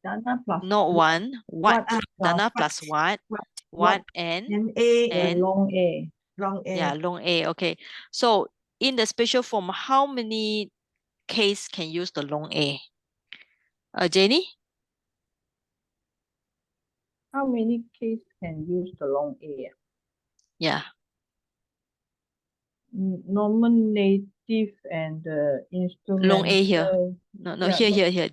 Dana plus Not one. What? What? Dana What? plus what? What? What and And A and long A. long A. yeah, long A. Okay. So in the special form, how many case can use the long A? Jenny? How many cases can use the long A? Yeah. Nominative and Long A here. instrumental. No, Yeah, here.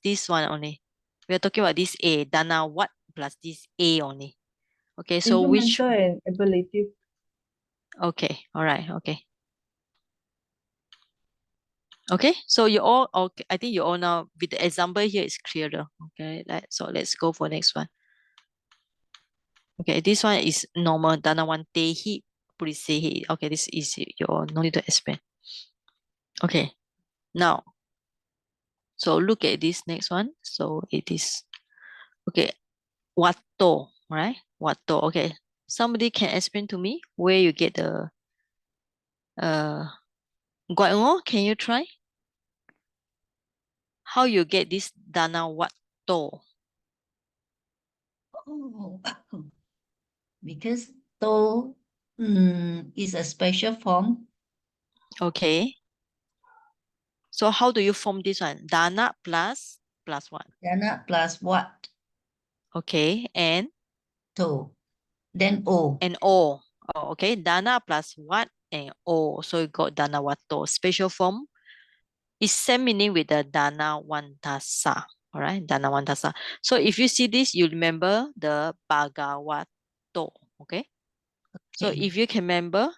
This one only. We are talking about this A. Dana what plus this A only. Okay, so which instrumental and ablative. okay, all right, okay. Okay, so you all okay. I think you all now with the example here is clearer. Okay, so let's go for next one. Okay, this one is normal. Dana one tehi purisehi. Okay, this is easy. You all no need to explain. Okay, now So look at this next one. So it is, okay, Wato, right? Wato, okay. Somebody can explain to me where you get the, Guai, can you try? How you get this Dana Wato? Oh, because to is a special form. Okay. So how do you form this one? Dana plus what? Dana plus what? Okay, and To. Then O. O. Oh, okay, Dana plus what and O. So you got Dana Wato. Special form is same meaning with the Dana Wantasa. All right, Dana Wantasa. So if you see this, you remember the Bhagavato. Okay. So Okay. if you can remember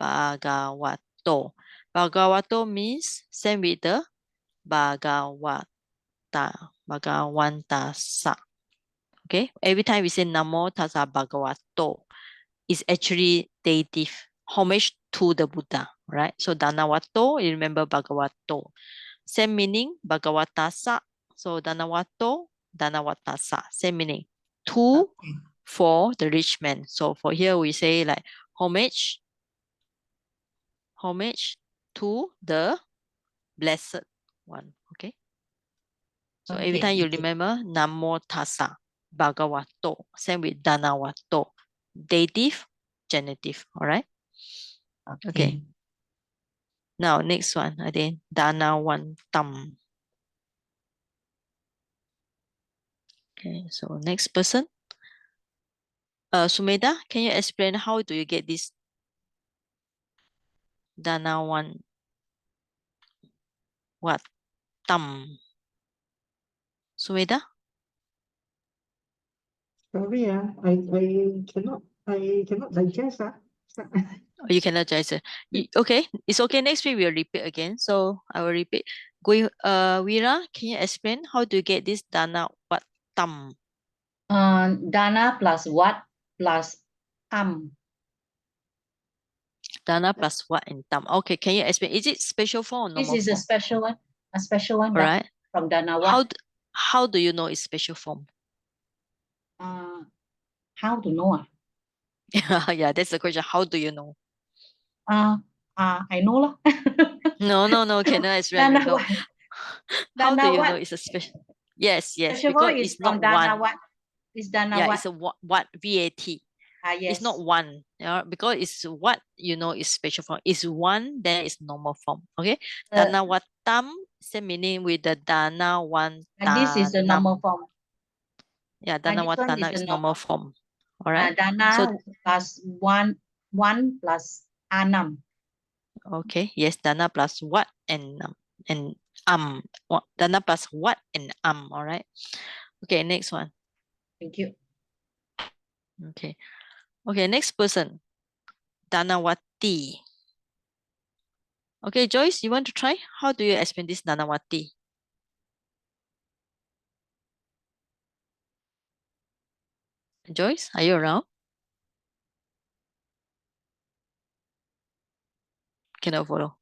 Bhagavato. Bhagavato means same with the Bhagavata. Bhagavantasa. Okay. Every time we say Namo Tassa Bhagavato, is actually dative, homage to the Buddha, right? So Dhanavato, you remember Bhagavato. Same meaning, Bhagavatasa. So Dhanavato, Dhanavattasa. Same meaning. To, Okay. for the rich man. So for here we say like homage to the blessed one. Okay. So every Okay, time you thank you. remember Namo Tassa Bhagavato. Same with Dhanavato. Dative, genitive. All right. Okay. Now next one, I think Dhanawantam. Okay, so next person. Sumeda, can you explain how do you get this Dhanawantam? Sumeda? Sorry, I cannot digest. Oh, you cannot judge it. Okay, it's okay. Next week we'll repeat again. So I will repeat. Vira, can you explain how do you get this Dhanawantam? Dana plus what plus Dana plus what and tam. Okay, can you explain? Is it special form or This normal is a form? special one. A special one All right. from Dana what? How do you know it's special form? How to know? Yeah, that's the question. How do you know? I know lah. No, cannot explain. Dana No. what? How do Dana you know what? it's a special? Yes, Special because form is it's not from Dana one. what? Is Dana Yeah, what? it's a what VAT. Yes. It's not one. Because it's what you know is special form. It's one, then it's normal form. Okay. Dana watam, same meaning with the dana This is the normal wantanam. form. Yeah, dana This one watana is is the normal form. All right. Dana So plus one plus anam. okay, yes, dana plus what and dana plus what and all right. Okay, next one. Thank you. Okay. Okay, next person. Danawati. Okay, Joyce, you want to try? How do you explain this Danawati? Joyce, are you around? Cannot follow.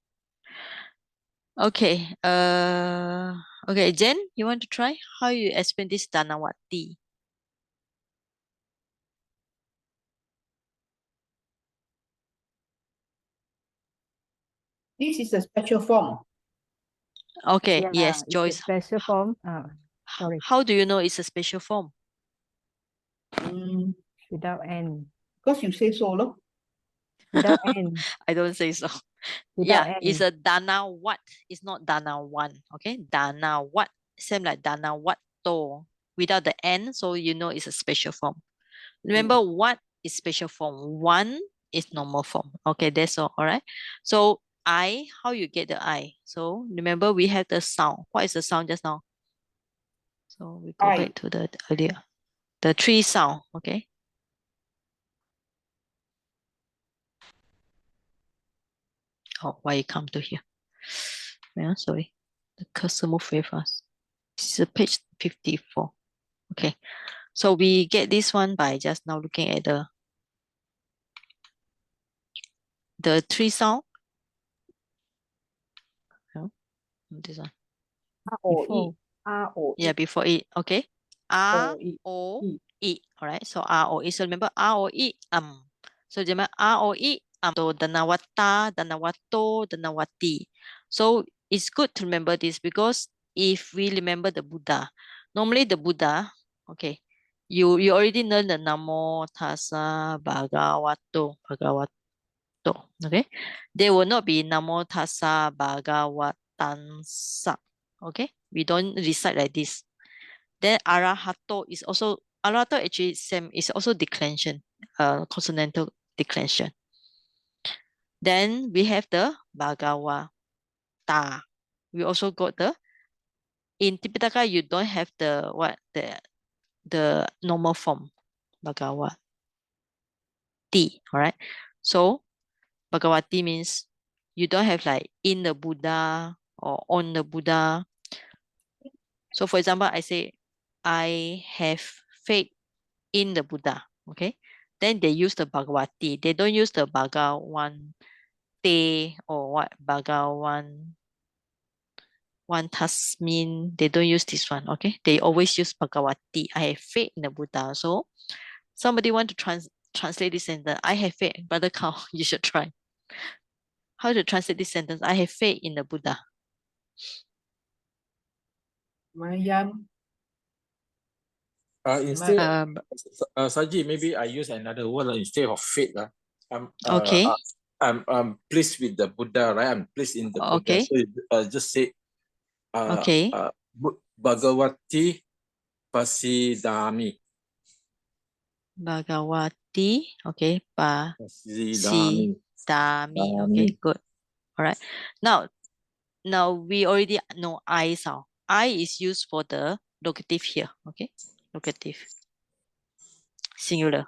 Okay. Okay, Jen, you want to try? How you explain this Danawati? This is a special form. Okay, Yeah, yes, it's a Joyce. special form. Sorry, How do you know it's a special form? without N. Because you say so, look. Without N. I don't say so. Without Yeah, N. it's a Dana what. It's not Dana one. Okay, Dana what. Same like Dana what to. Without the N, so you know it's a special form. Remember what is special form? One is normal form. Okay, that's all. All right. So I, how you get the I? So remember we have the sound. What is the sound just now? So we go I. back to the earlier. The three sound. Okay. Oh, why you come to here? Yeah, sorry. The cursor move very fast. This is page 54. Okay. So we get this one by just now looking at the three sound. Oh, this one. R-O-E. R-O-E. Yeah, before it. Okay. R O-E. O E. E. All right. So R-O-E. So remember R-O-E. So remember R-O-E. So Danawata, Danawato, Danawati. So it's good to remember this because if we remember the Buddha, normally the Buddha, okay, you already learn the Namo Tassa Bhagavato. Okay. There will not be Namo Tassa Bhagavatansa. Okay. We don't recite like this. Then Arahato is also Arahato actually same is also declension, consonantal declension. Then we have the Bhagavata. We also got the in Tipitaka you don't have the the normal form Bhagavati. All right. So Bhagavati means you don't have like in the Buddha or on the Buddha. So for example, I say, I have faith in the Buddha. Okay. Then they use the Bhagavati. They don't use the Bhagavante or what Bhagawan one Tasmin. They don't use this one. Okay. They always use Bhagavati. I have faith in the Buddha. So somebody want to translate this sentence. I have faith, Brother Kao, you should try. How to translate this sentence? I have faith in the Buddha. Mayam. Instead, Um, Saji, maybe I use another word instead of faith. okay. I'm pleased with the Buddha, right? I'm pleased in the Buddha. Okay. So just say, Okay. Bhagavati Pasidami. Bhagavati. Okay. Pasidami. Dami. Okay. Good. All right. Now we already know I sound. I is used for the locative here. Okay. Locative. Singular.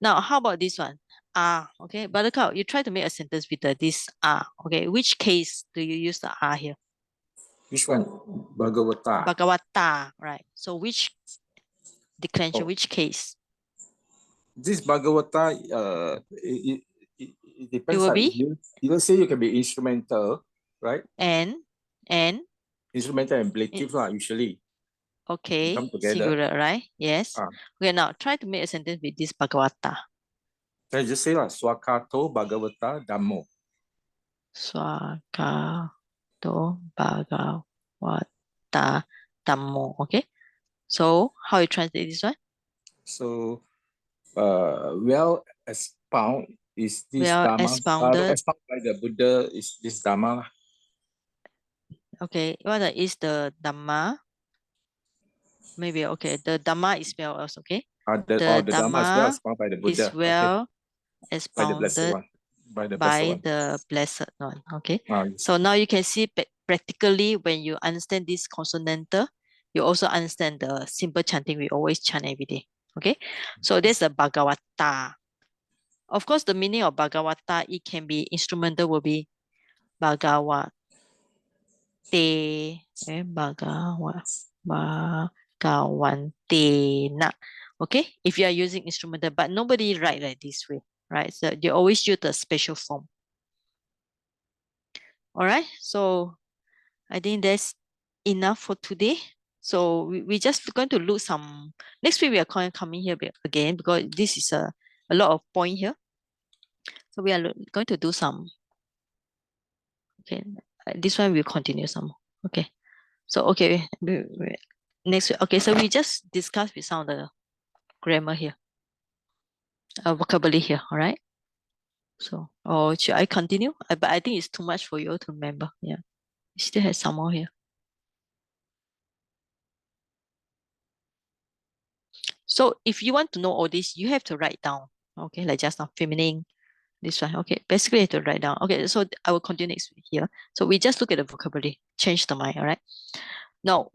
Now, how about this one? Ah, okay. Buttercup, you try to make a sentence with this ah. Okay. Which case do you use the ah here? Which one? Bhagavata. Bhagavata. Right. So which declension, Oh. which case? This Bhagavata, it depends. will Like, be? you don't say you can be instrumental, right? And Instrumental and ablative usually. okay, Come together. singular, right? Yes. Ah. Okay, now try to make a sentence with this Bhagavata. Can I just say Swakato Bhagavata Dhammo. Swakato Bhagavata Dhammo. Okay. So how you translate this one? So, well expound is this Well Dhamma. expounded. Expound by the Buddha is this Dhamma. Okay, what is the Dhamma? Maybe okay. The Dhamma is well also okay. The Dhamma is well expounded by the Buddha. Is well okay. By the blessed expounded one. By the blessed one. Okay. Yes. So now you can see practically when you understand this consonantal, you also understand the simple chanting we always chant every day. Okay. So there's a Bhagavata. Of course, the meaning of Bhagavata, it can be instrumental will be Bhagavate. Bhagavante na. Okay. If you are using instrumental, but nobody write like this way, right? So you always use the special form. All right. So I think that's enough for today. So we just going to look some, next week we are coming here again because this is a lot of point here. So we are going to do some, okay, this one will continue some, okay. So, okay, next week, okay, so we just discuss with some of the grammar here, vocabulary here, all right? So, or should I continue? But I think it's too much for you to remember, yeah. We still have some more here. So if you want to know all this, you have to write down. Okay, like just now, feminine, this one. Okay, basically you have to write down. Okay, so I will continue next week here. So we just look at the vocabulary, change the mind, all right? Now,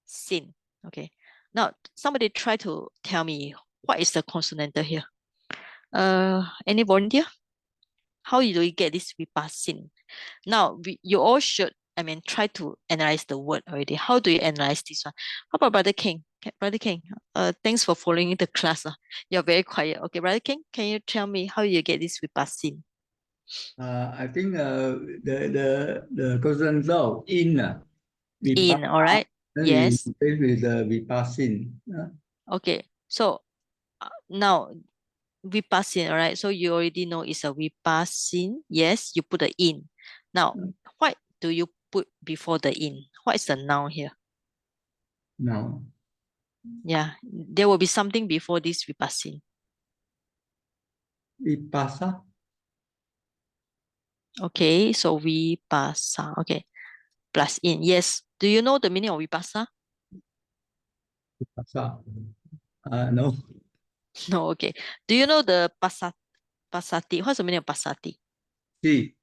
sin. Okay. Now, somebody try to tell me what is the consonantal here? Any volunteer? How do you get this sin? Now, you all should, try to analyze the word already. How do you analyze this one? How about Brother King? Brother King, thanks for following the class. You're very quiet. Okay, Brother King, can you tell me how you get this sin? I think the consonant in in, all right? Then Yes. we replace with the Vipassin. Okay. So now Vipassin, all right? So you already know it's a Vipassin. Yes, you put the in. Now, what do you put before the in? What is the noun here? Now, Yeah, there will be something before this Vipassin. Vipasa. Okay, so Vipasa. Okay, plus in. Yes. Do you know the meaning of Vipasa? Vipasa. No. No. Okay. Do you know the pasati? What's the meaning of pasati? See.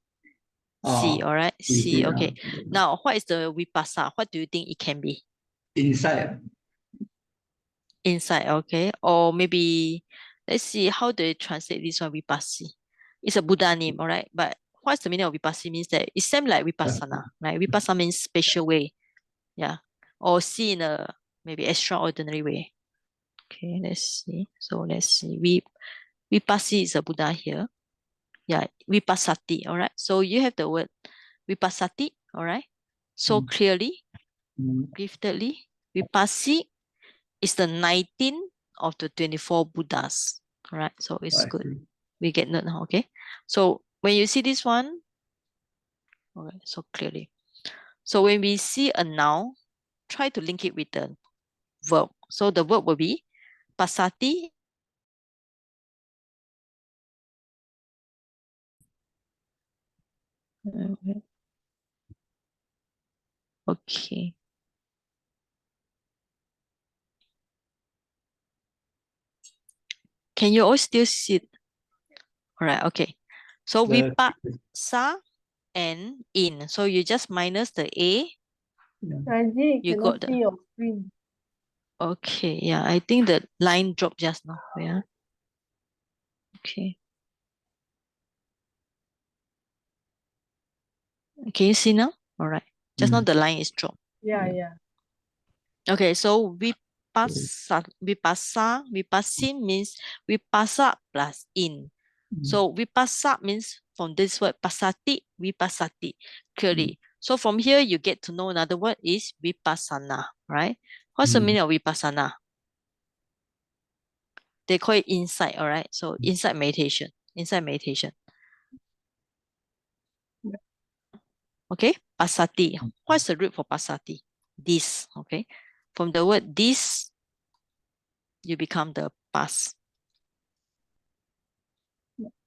See. All right. We See. see, Okay. Now, what is the Vipasa? What do you think it can be? inside. Inside. Okay. Or maybe let's see how do you translate this one Vipassi. It's a Buddha name. All right. But what's the meaning of Vipassi? Means that it's same like Vipassana. Right. Vipassana means special way. Yeah. Or see in a maybe extraordinary way. Okay, let's see. So let's see. Vipassi is a Buddha here. Yeah, Vipassati. All right. So you have the word Vipassati. All right. So clearly, repeatedly, Vipassi is the 19 of the 24 Buddhas. All right. So it's good. We get that now. Okay. So when you see this one, okay, so clearly. So when we see a noun, try to link it with the verb. So the verb will be Pasati. Okay. Can you all still see it? All right. Okay. So Vipasa and in. So you just minus the A. Raji, You cannot got see the. your screen. Okay. Yeah. I think the line dropped just now. Yeah. Okay. Can you see now? All right. Just now the line is dropped. Yeah. Okay, so vipassin means vipasa plus in. So vipasa means from this word pasati, vipasati, clearly. So from here you get to know another word is vipassana, right? What's the meaning of vipassana? They call it insight, all right? So insight meditation, Okay, pasati. What's the root for pasati? This, okay? From the word this, you become the pas.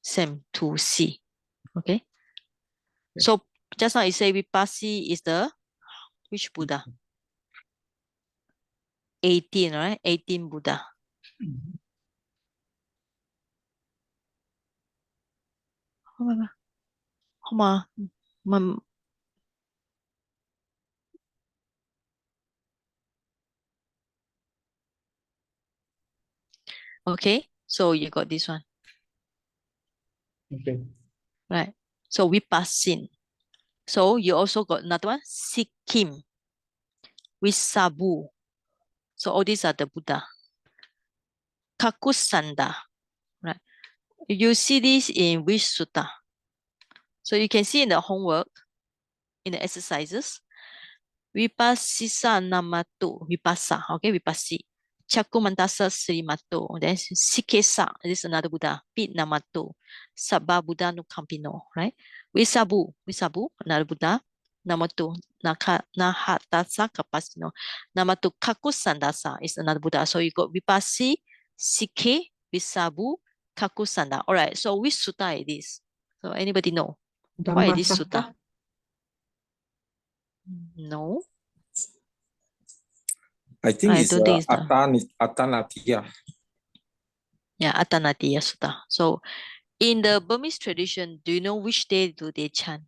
Same to see. Okay. So just now you say Vipassi is the which Buddha? 18, right? 18 Buddha. Okay, so you got this one. Okay. Right. So Vipassin. So you also got another one, Sikkim, Visabu. So all these are the Buddha. Kakusanda. Right. You see this in which sutta? So you can see in the homework, in the exercises, Vipassisa namatu, Vipassa, okay, Vipassi. Chakumantasa Srimato, then Sikesa, this is another Buddha, Pit Namato, Sabba Buddha Nukampino, right? Visabu, another Buddha, Namato, Nahatasa Kapasino, Namato Kakusandasa is another Buddha. So you got Vipassi, Sike, Visabu, Kakusanda. All right, so which sutta it is? So anybody know? What is this sutta? No. I think I it's don't think it's the Atanatiya. yeah, Atanatiya Sutta. So in the Burmese tradition, do you know which day do they chant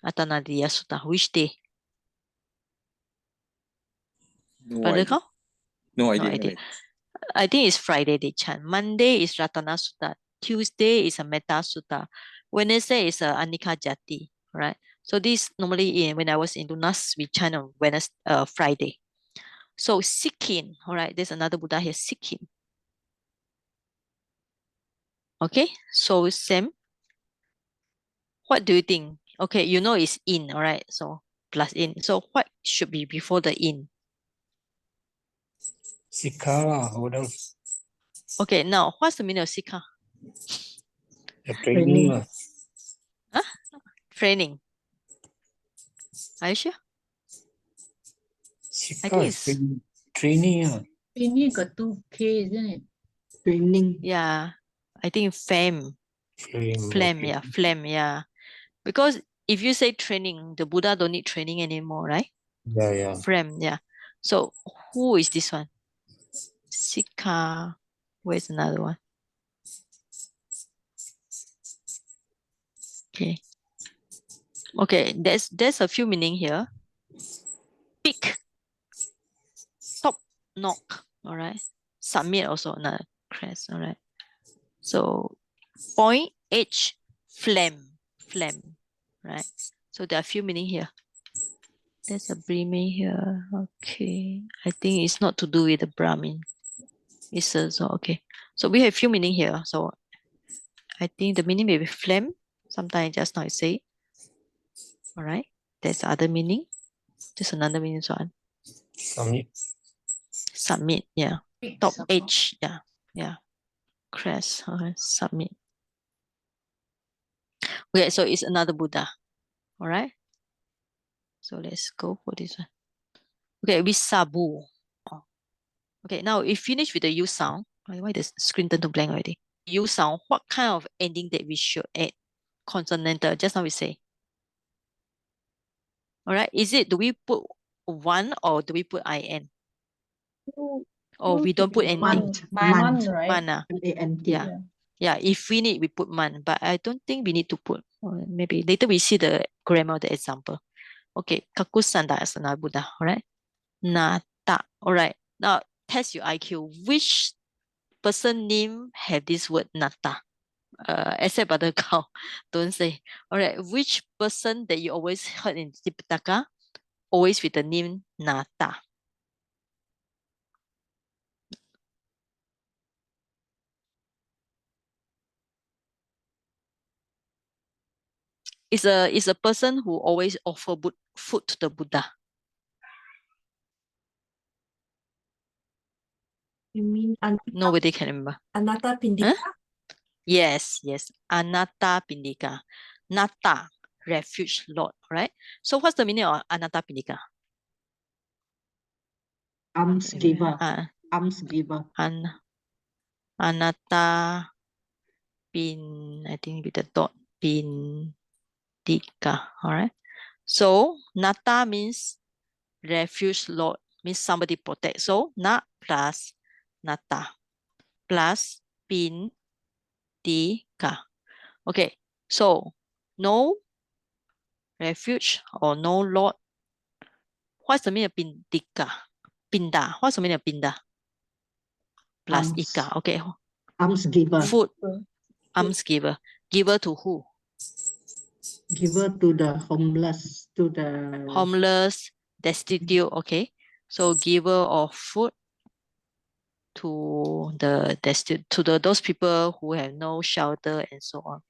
Atanatiya Sutta? Which day? No Brother idea. Kau? No No idea. idea. I think it's Friday they chant. Monday is Ratana Sutta. Tuesday is a Metta Sutta. Wednesday is a Anika Jati. Right. So this normally when I was in Lunas, we chant on Friday. So Sikkim, all right, there's another Buddha here, Sikkim. Okay, so Sam, what do you think? Okay, you know it's in, all right. So plus in. So what should be before the in? Sikha, what else? Okay, now what's the meaning of Sikha? The training. Training. Are you sure? Sikha think is it's- training. Training got 2K, isn't it? Training. Yeah, I think flame, Flame. yeah, flame, yeah. Because if you say training, the Buddha don't need training anymore, right? Yeah. Flame, yeah. So who is this one? Sikha. Where's another one? Okay. Okay, there's a few meaning here. Pick, top, knock, all right. Submit also another crest, all right. So point, edge, flame, right? So there are a few meaning here. There's a Brahmin here. Okay, I think it's not to do with the Brahmin. It's also okay. So we have few meaning here. So I think the meaning may be flame. Sometimes just now I say. All right. There's other meaning. There's another meaning one. Submit. Yeah. Top edge. Yeah. Crest. Submit. Okay. So it's another Buddha. All right. So let's go for this one. Okay. Visabu. Oh. Okay. Now if finish with the U sound. Why the screen turned to blank already? U sound. What kind of ending that we should add? Consonantal. Just now we say. All right. Is it, do we put one or do we put IN? Or we don't put anything? Man, right? Man. Yeah. Yeah. If we need, we put man. But I don't think we need to put. Maybe later we see the grammar of the example. Okay. Kakusanda is another Buddha. All right. Nata. All right. Now test your IQ. Which person name have this word nata? Except other cow. Don't say. All right. Which person that you always heard in Tipitaka always with the name Nata? Is a person who always offer food to the Buddha. You mean Nobody can remember. Anatta Pindika? Yes. Anatta Pindika. Nata, refuge lord, right? So what's the meaning of Anatta Pindika? Alms giver. Alms giver. Anatta I think with the dot, Pindika, all right? So Nata means refuge lord, means somebody protect. So na plus Nata plus Pindika. Okay, so no refuge or no lord. What's the meaning of Pindika? Pinda. What's the meaning of Pinda? Plus Ika. Okay. Alms giver. Food. Alms giver. Giver to who? Giver to the homeless, to the Homeless, destitute. Okay. So giver of food to the destitute, to those people who have no shelter and so on.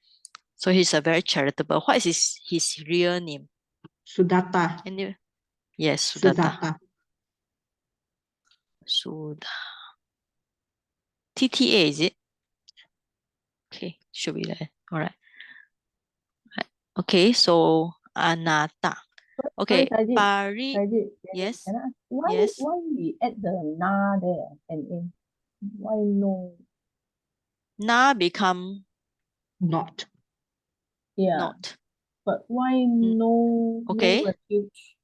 So he's a very charitable. What is his real name? Sudatta. Yes, Sudatta. TTA, is it? Okay, should be there. All right. Okay, so Anatta. Okay, Sorry, Pari. Yes. Can I ask, why Yes. we add the na there and in? Why no? Na become not. Yeah. Not. But why no? Okay. No refuge.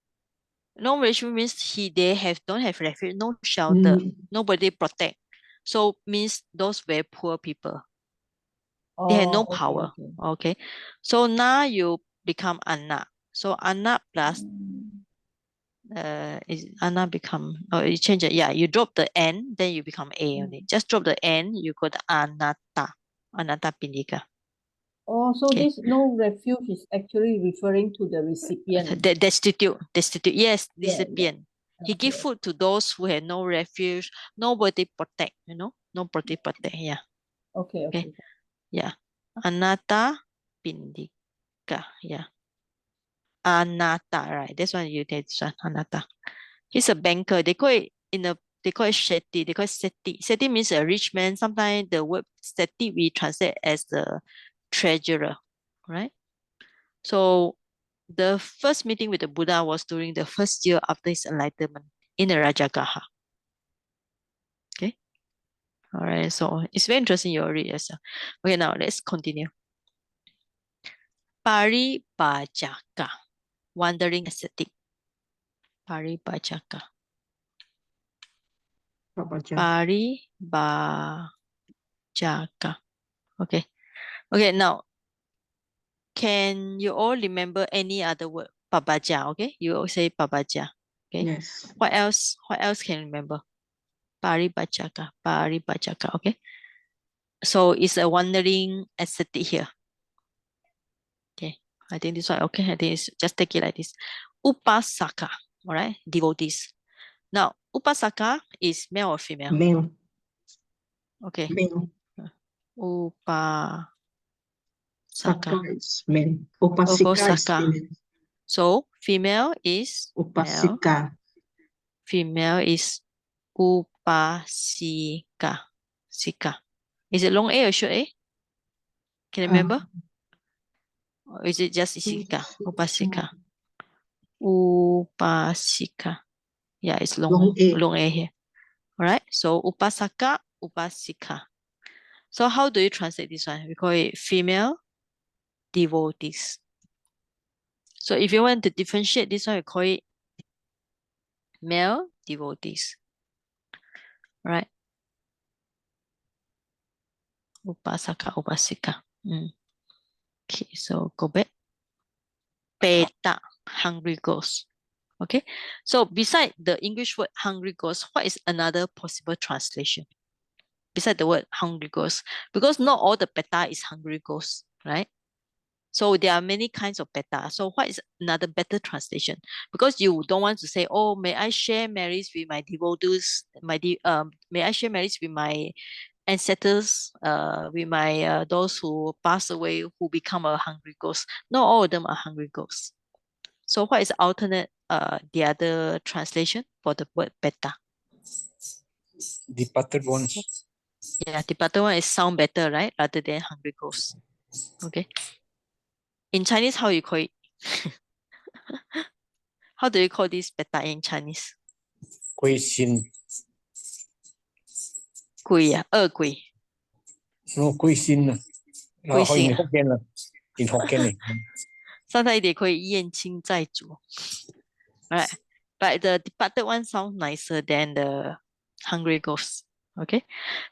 No refuge means they don't have refuge, no shelter, nobody protect. So means those very poor people. They have no power. Okay. So now you become Anna. So Anna plus is Anna become, you change it. Yeah, you drop the N, then you become A only. Just drop the N, you go to Anatta. Anatta Pindika. Oh, so this no refuge is actually referring to the recipient. The destitute. Yes, recipient. He give food to those who have no refuge, nobody protect, nobody protect. Yeah. Okay. Yeah. Anatta Pindika. Yeah. Anata, right? This one you take this one, Anata. He's a banker. They call it they call it Shetty. They call it Seti. Seti means a rich man. Sometimes the word Seti we translate as the treasurer, right? So the first meeting with the Buddha was during the first year after his enlightenment in the Rajagaha. Okay. All right. So it's very interesting. You read yourself. Okay. Now let's continue. Paribhajaka, wandering ascetic. Paribhajaka. Paribhajaka. Okay. Okay. Now, can you all remember any other word? Pabaja. Okay. You all say pabaja. Okay. Yes. What else? What else can you remember? Paribhajaka. Paribhajaka. Okay. So it's a wandering ascetic here. Okay. I think this one. Okay. I think it's just take it like this. Upasaka. All right. Devotees. Now, upasaka is male or female? Male. Okay. Male. Upasaka. Saka is male. Upasika is Upasaka. female. So female is male. Upasika. Female is upasika. Sika. Is it long A or short A? Can you remember? Or is it just sika? Upasika. Upasika. Yeah, it's long A here. All right. So upasaka, upasika. So how do you translate this one? We call it female devotees. So if you want to differentiate this one, we call it male devotees. All right. Upasaka, upasika. Okay, so go back. Peta, hungry ghost. Okay, so beside the English word hungry ghost, what is another possible translation? Beside the word hungry ghost, because not all the peta is hungry ghost, right? So there are many kinds of peta. So what is another better translation? Because you don't want to say, oh, may I share marriage with my devotees, may I share marriage with my ancestors, with my those who pass away, who become a hungry ghost. Not all of them are hungry ghosts. So what is alternate, the other translation for the word beta? Departed ones. Yeah, departed one is sound better, right? Rather than hungry ghost. Okay. In Chinese, how you call it? How do you call this beta in Chinese? 归心 Gui, gui. no 归心 in 归心 Hokkien in Hokkien Sometimes they call it 燕青在主. Right. But the departed one sounds nicer than the hungry ghost. Okay.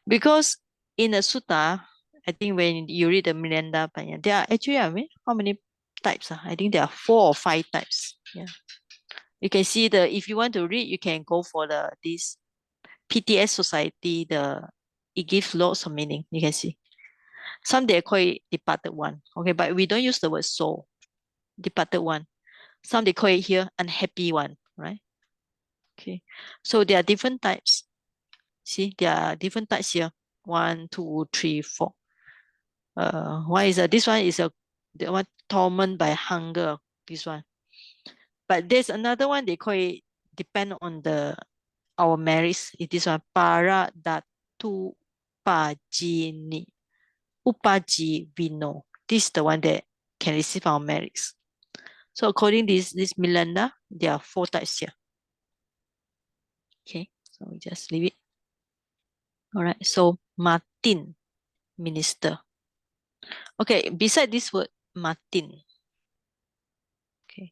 Because in the sutta, I think when you read the Milanda Panyan, there are actually, how many types? I think there are 4 or 5 types. Yeah. You can see if you want to read, you can go for this PTS society, it gives lots of meaning. You can see. Some they call it departed one. Okay, but we don't use the word soul. Departed one. Some they call it here unhappy one, right? Okay. So there are different types. See, there are different types here. 1, 2, 3, 4. Why is that? This one is the one torment by hunger. This one. But there's another one they call it depend on our marriage. It is one para datu pajini. Upaji vino. This is the one that can receive our marriage. So according to this Milanda, there are 4 types here. Okay, so we just leave it. All right, so Martin, minister. Okay, beside this word, Martin. Okay.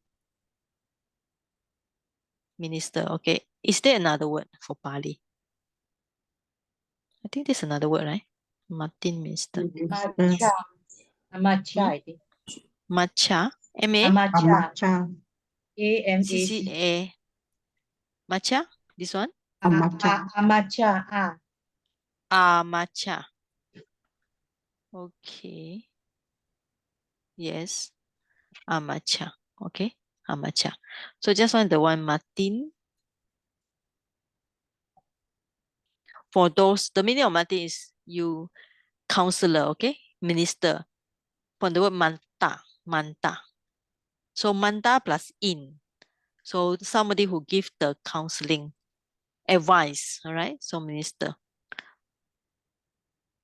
Minister, okay. Is there another word for Pali? I think there's another word, right? Martin, minister. Amacha. Amacha, I think. Matcha, M-A? Amacha. Amacha. A-M-A-C. C-C-A. Matcha, this one? Amacha. Amacha. Matcha. Okay. Yes. Amacha. Okay. Amacha. So just want the one Martin. For those, the meaning of Martin is you counselor, okay? Minister. From the word manta. Manta. So manda plus in. So somebody who give the counseling advice, all right? So minister.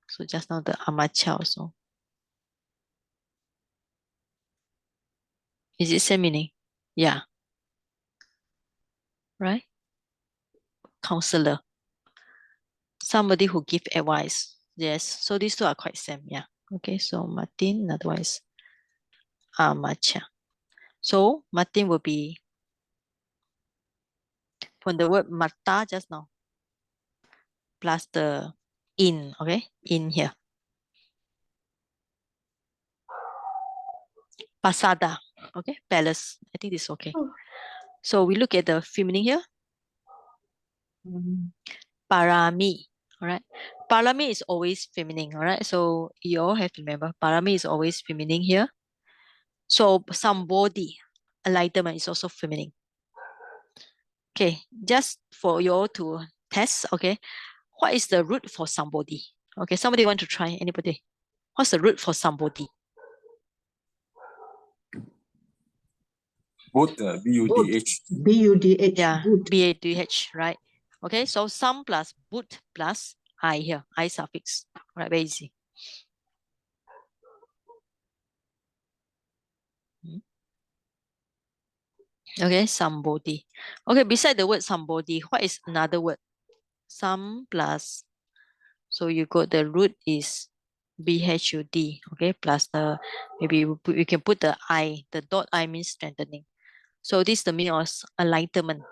So just now the amacha also. Is it same meaning? Yeah. Right? Counselor. Somebody who give advice. Yes. So these two are quite same. Yeah. Okay. So Martin, otherwise amacha. So Martin will be from the word mata just now plus the in. Okay. In here. Pasada. Okay. Palace. I think this is okay. So we look at the feminine here. Parami. All right. Parami is always feminine. All right. So you all have to remember parami is always feminine here. So somebody, enlightenment is also feminine. Okay. Just for you all to test. Okay. What is the root for somebody? Okay. Somebody want to try? Anybody? What's the root for somebody? Both B-U-D-H. B-U-D-H. Yeah. Good. B-A-D-H, right? Okay. So some plus boot plus I here. I suffix. All right. Very easy. Okay, somebody. Okay, beside the word somebody, what is another word? Some plus. So you got the root is BHUD. Okay, plus the maybe we can put the I. The dot I means strengthening. So this is the meaning of enlightenment.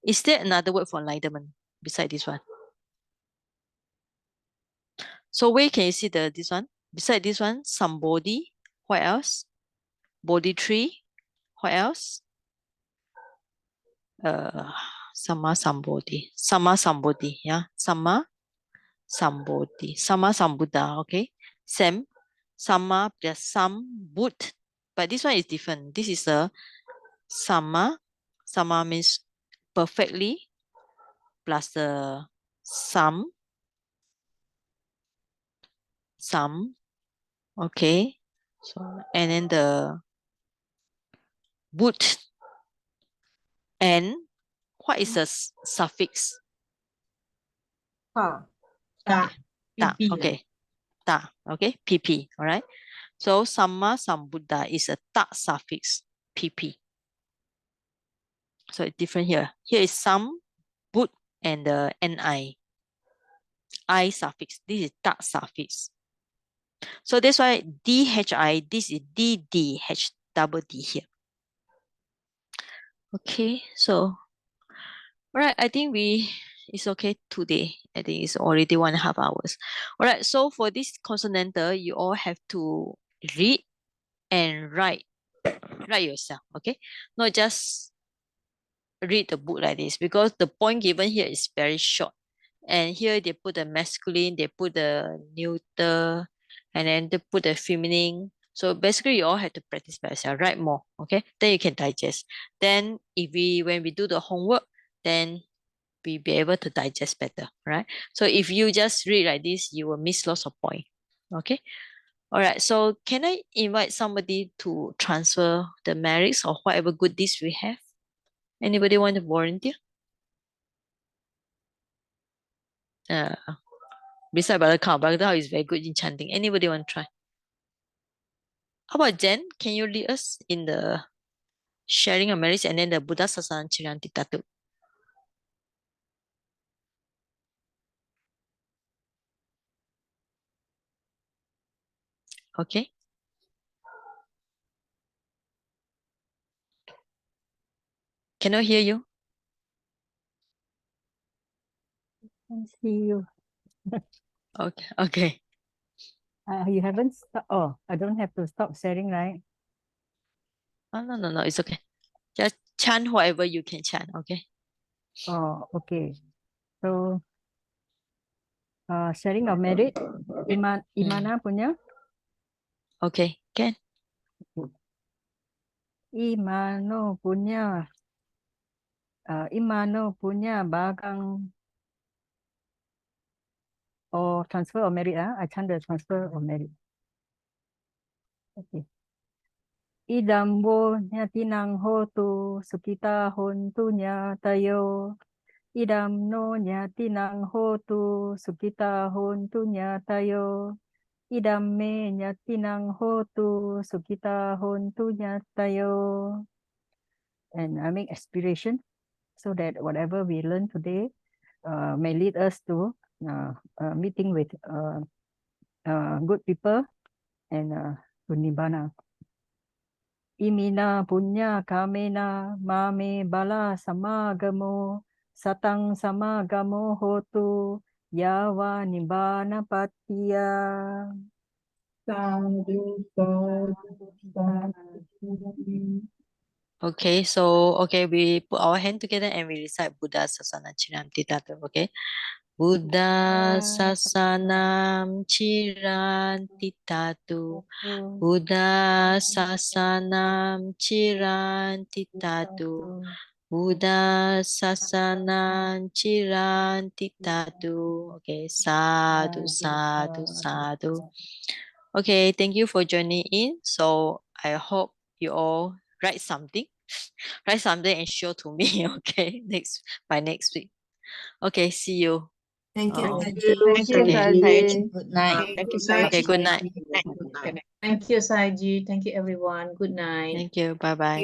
Is there another word for enlightenment beside this one? So where can you see this one? Beside this one, somebody. What else? Body tree. What else? Sama somebody. Sama somebody. Yeah. Sama somebody. Sama sambuddha. Okay. Sam. Sama plus some boot. But this one is different. This is a sama. Sama means perfectly plus the some. Some. Okay. So and then the boot. And what is the suffix? Ta. Ta. Ta. PP. Okay. Ta. Okay. PP. All right. So sama sambuddha is a ta suffix. PP. So it's different here. Here is some, boot, and the ni. I suffix. This is ta suffix. So that's why dhi. This is ddh double d here. Okay. So, all right. I think it's okay today. I think it's already 1.5 hours. All right. So for this consonantal, you all have to read and write yourself. Okay. Not just read the book like this, because the point given here is very short. And here they put the masculine, they put the neuter, and then they put the feminine. So basically you all have to practice by yourself, write more, okay? Then you can digest. Then when we do the homework, then we be able to digest better, right? So if you just read like this, you will miss lots of point, okay? All right, so can I invite somebody to transfer the merits or whatever good deeds we have? Anybody want to volunteer? Beside Brother Kao is very good in chanting. Anybody want to try? How about Jen? Can you lead us in the sharing of merits and then the Buddha Sasana Chiryanti Tatu? Okay. Cannot hear you. I see you. Okay. Okay. You haven't stopped. Oh, I don't have to stop sharing, right? Oh, no. It's okay. Just chant whatever you can chant. Okay. Oh, okay. So, sharing of merit, Imana punya, Okay. Can. Imano punya bagang or transfer of merit. I chant the transfer of merit. Okay. Idam wo nyatinang hotu sukita hontu nyatayo. Idam no nyatinang hotu sukita hontu nyatayo. Idam me nyatinang hotu sukita hontu nyatayo. And I make aspiration so that whatever we learn today may lead us to meeting with good people and to Nibbana. Imina punya kamena mame bala samagamo satang samagamo hotu yawa Nibbana patiya. Sadhu, sadhu. Okay, so we put our hand together and we recite Buddha Sasana Chiram Titatu. Okay, Buddha Sasanam Chiran Titatu. Buddha Sasanam Chiran Titatu. Buddha Sasanam Chiran Titatu. Okay, sadhu, sadhu, sadhu. Okay, thank you for joining in. So I hope you all write something and show to me. Okay, by next week. Okay, see you. Thank you. Oh, Thank you. Thank you, Okay. Saji. Good night. Thank you, Okay, Saji. good night. Thank you, Saiji. Thank you, everyone. Good night. Thank you. Bye bye.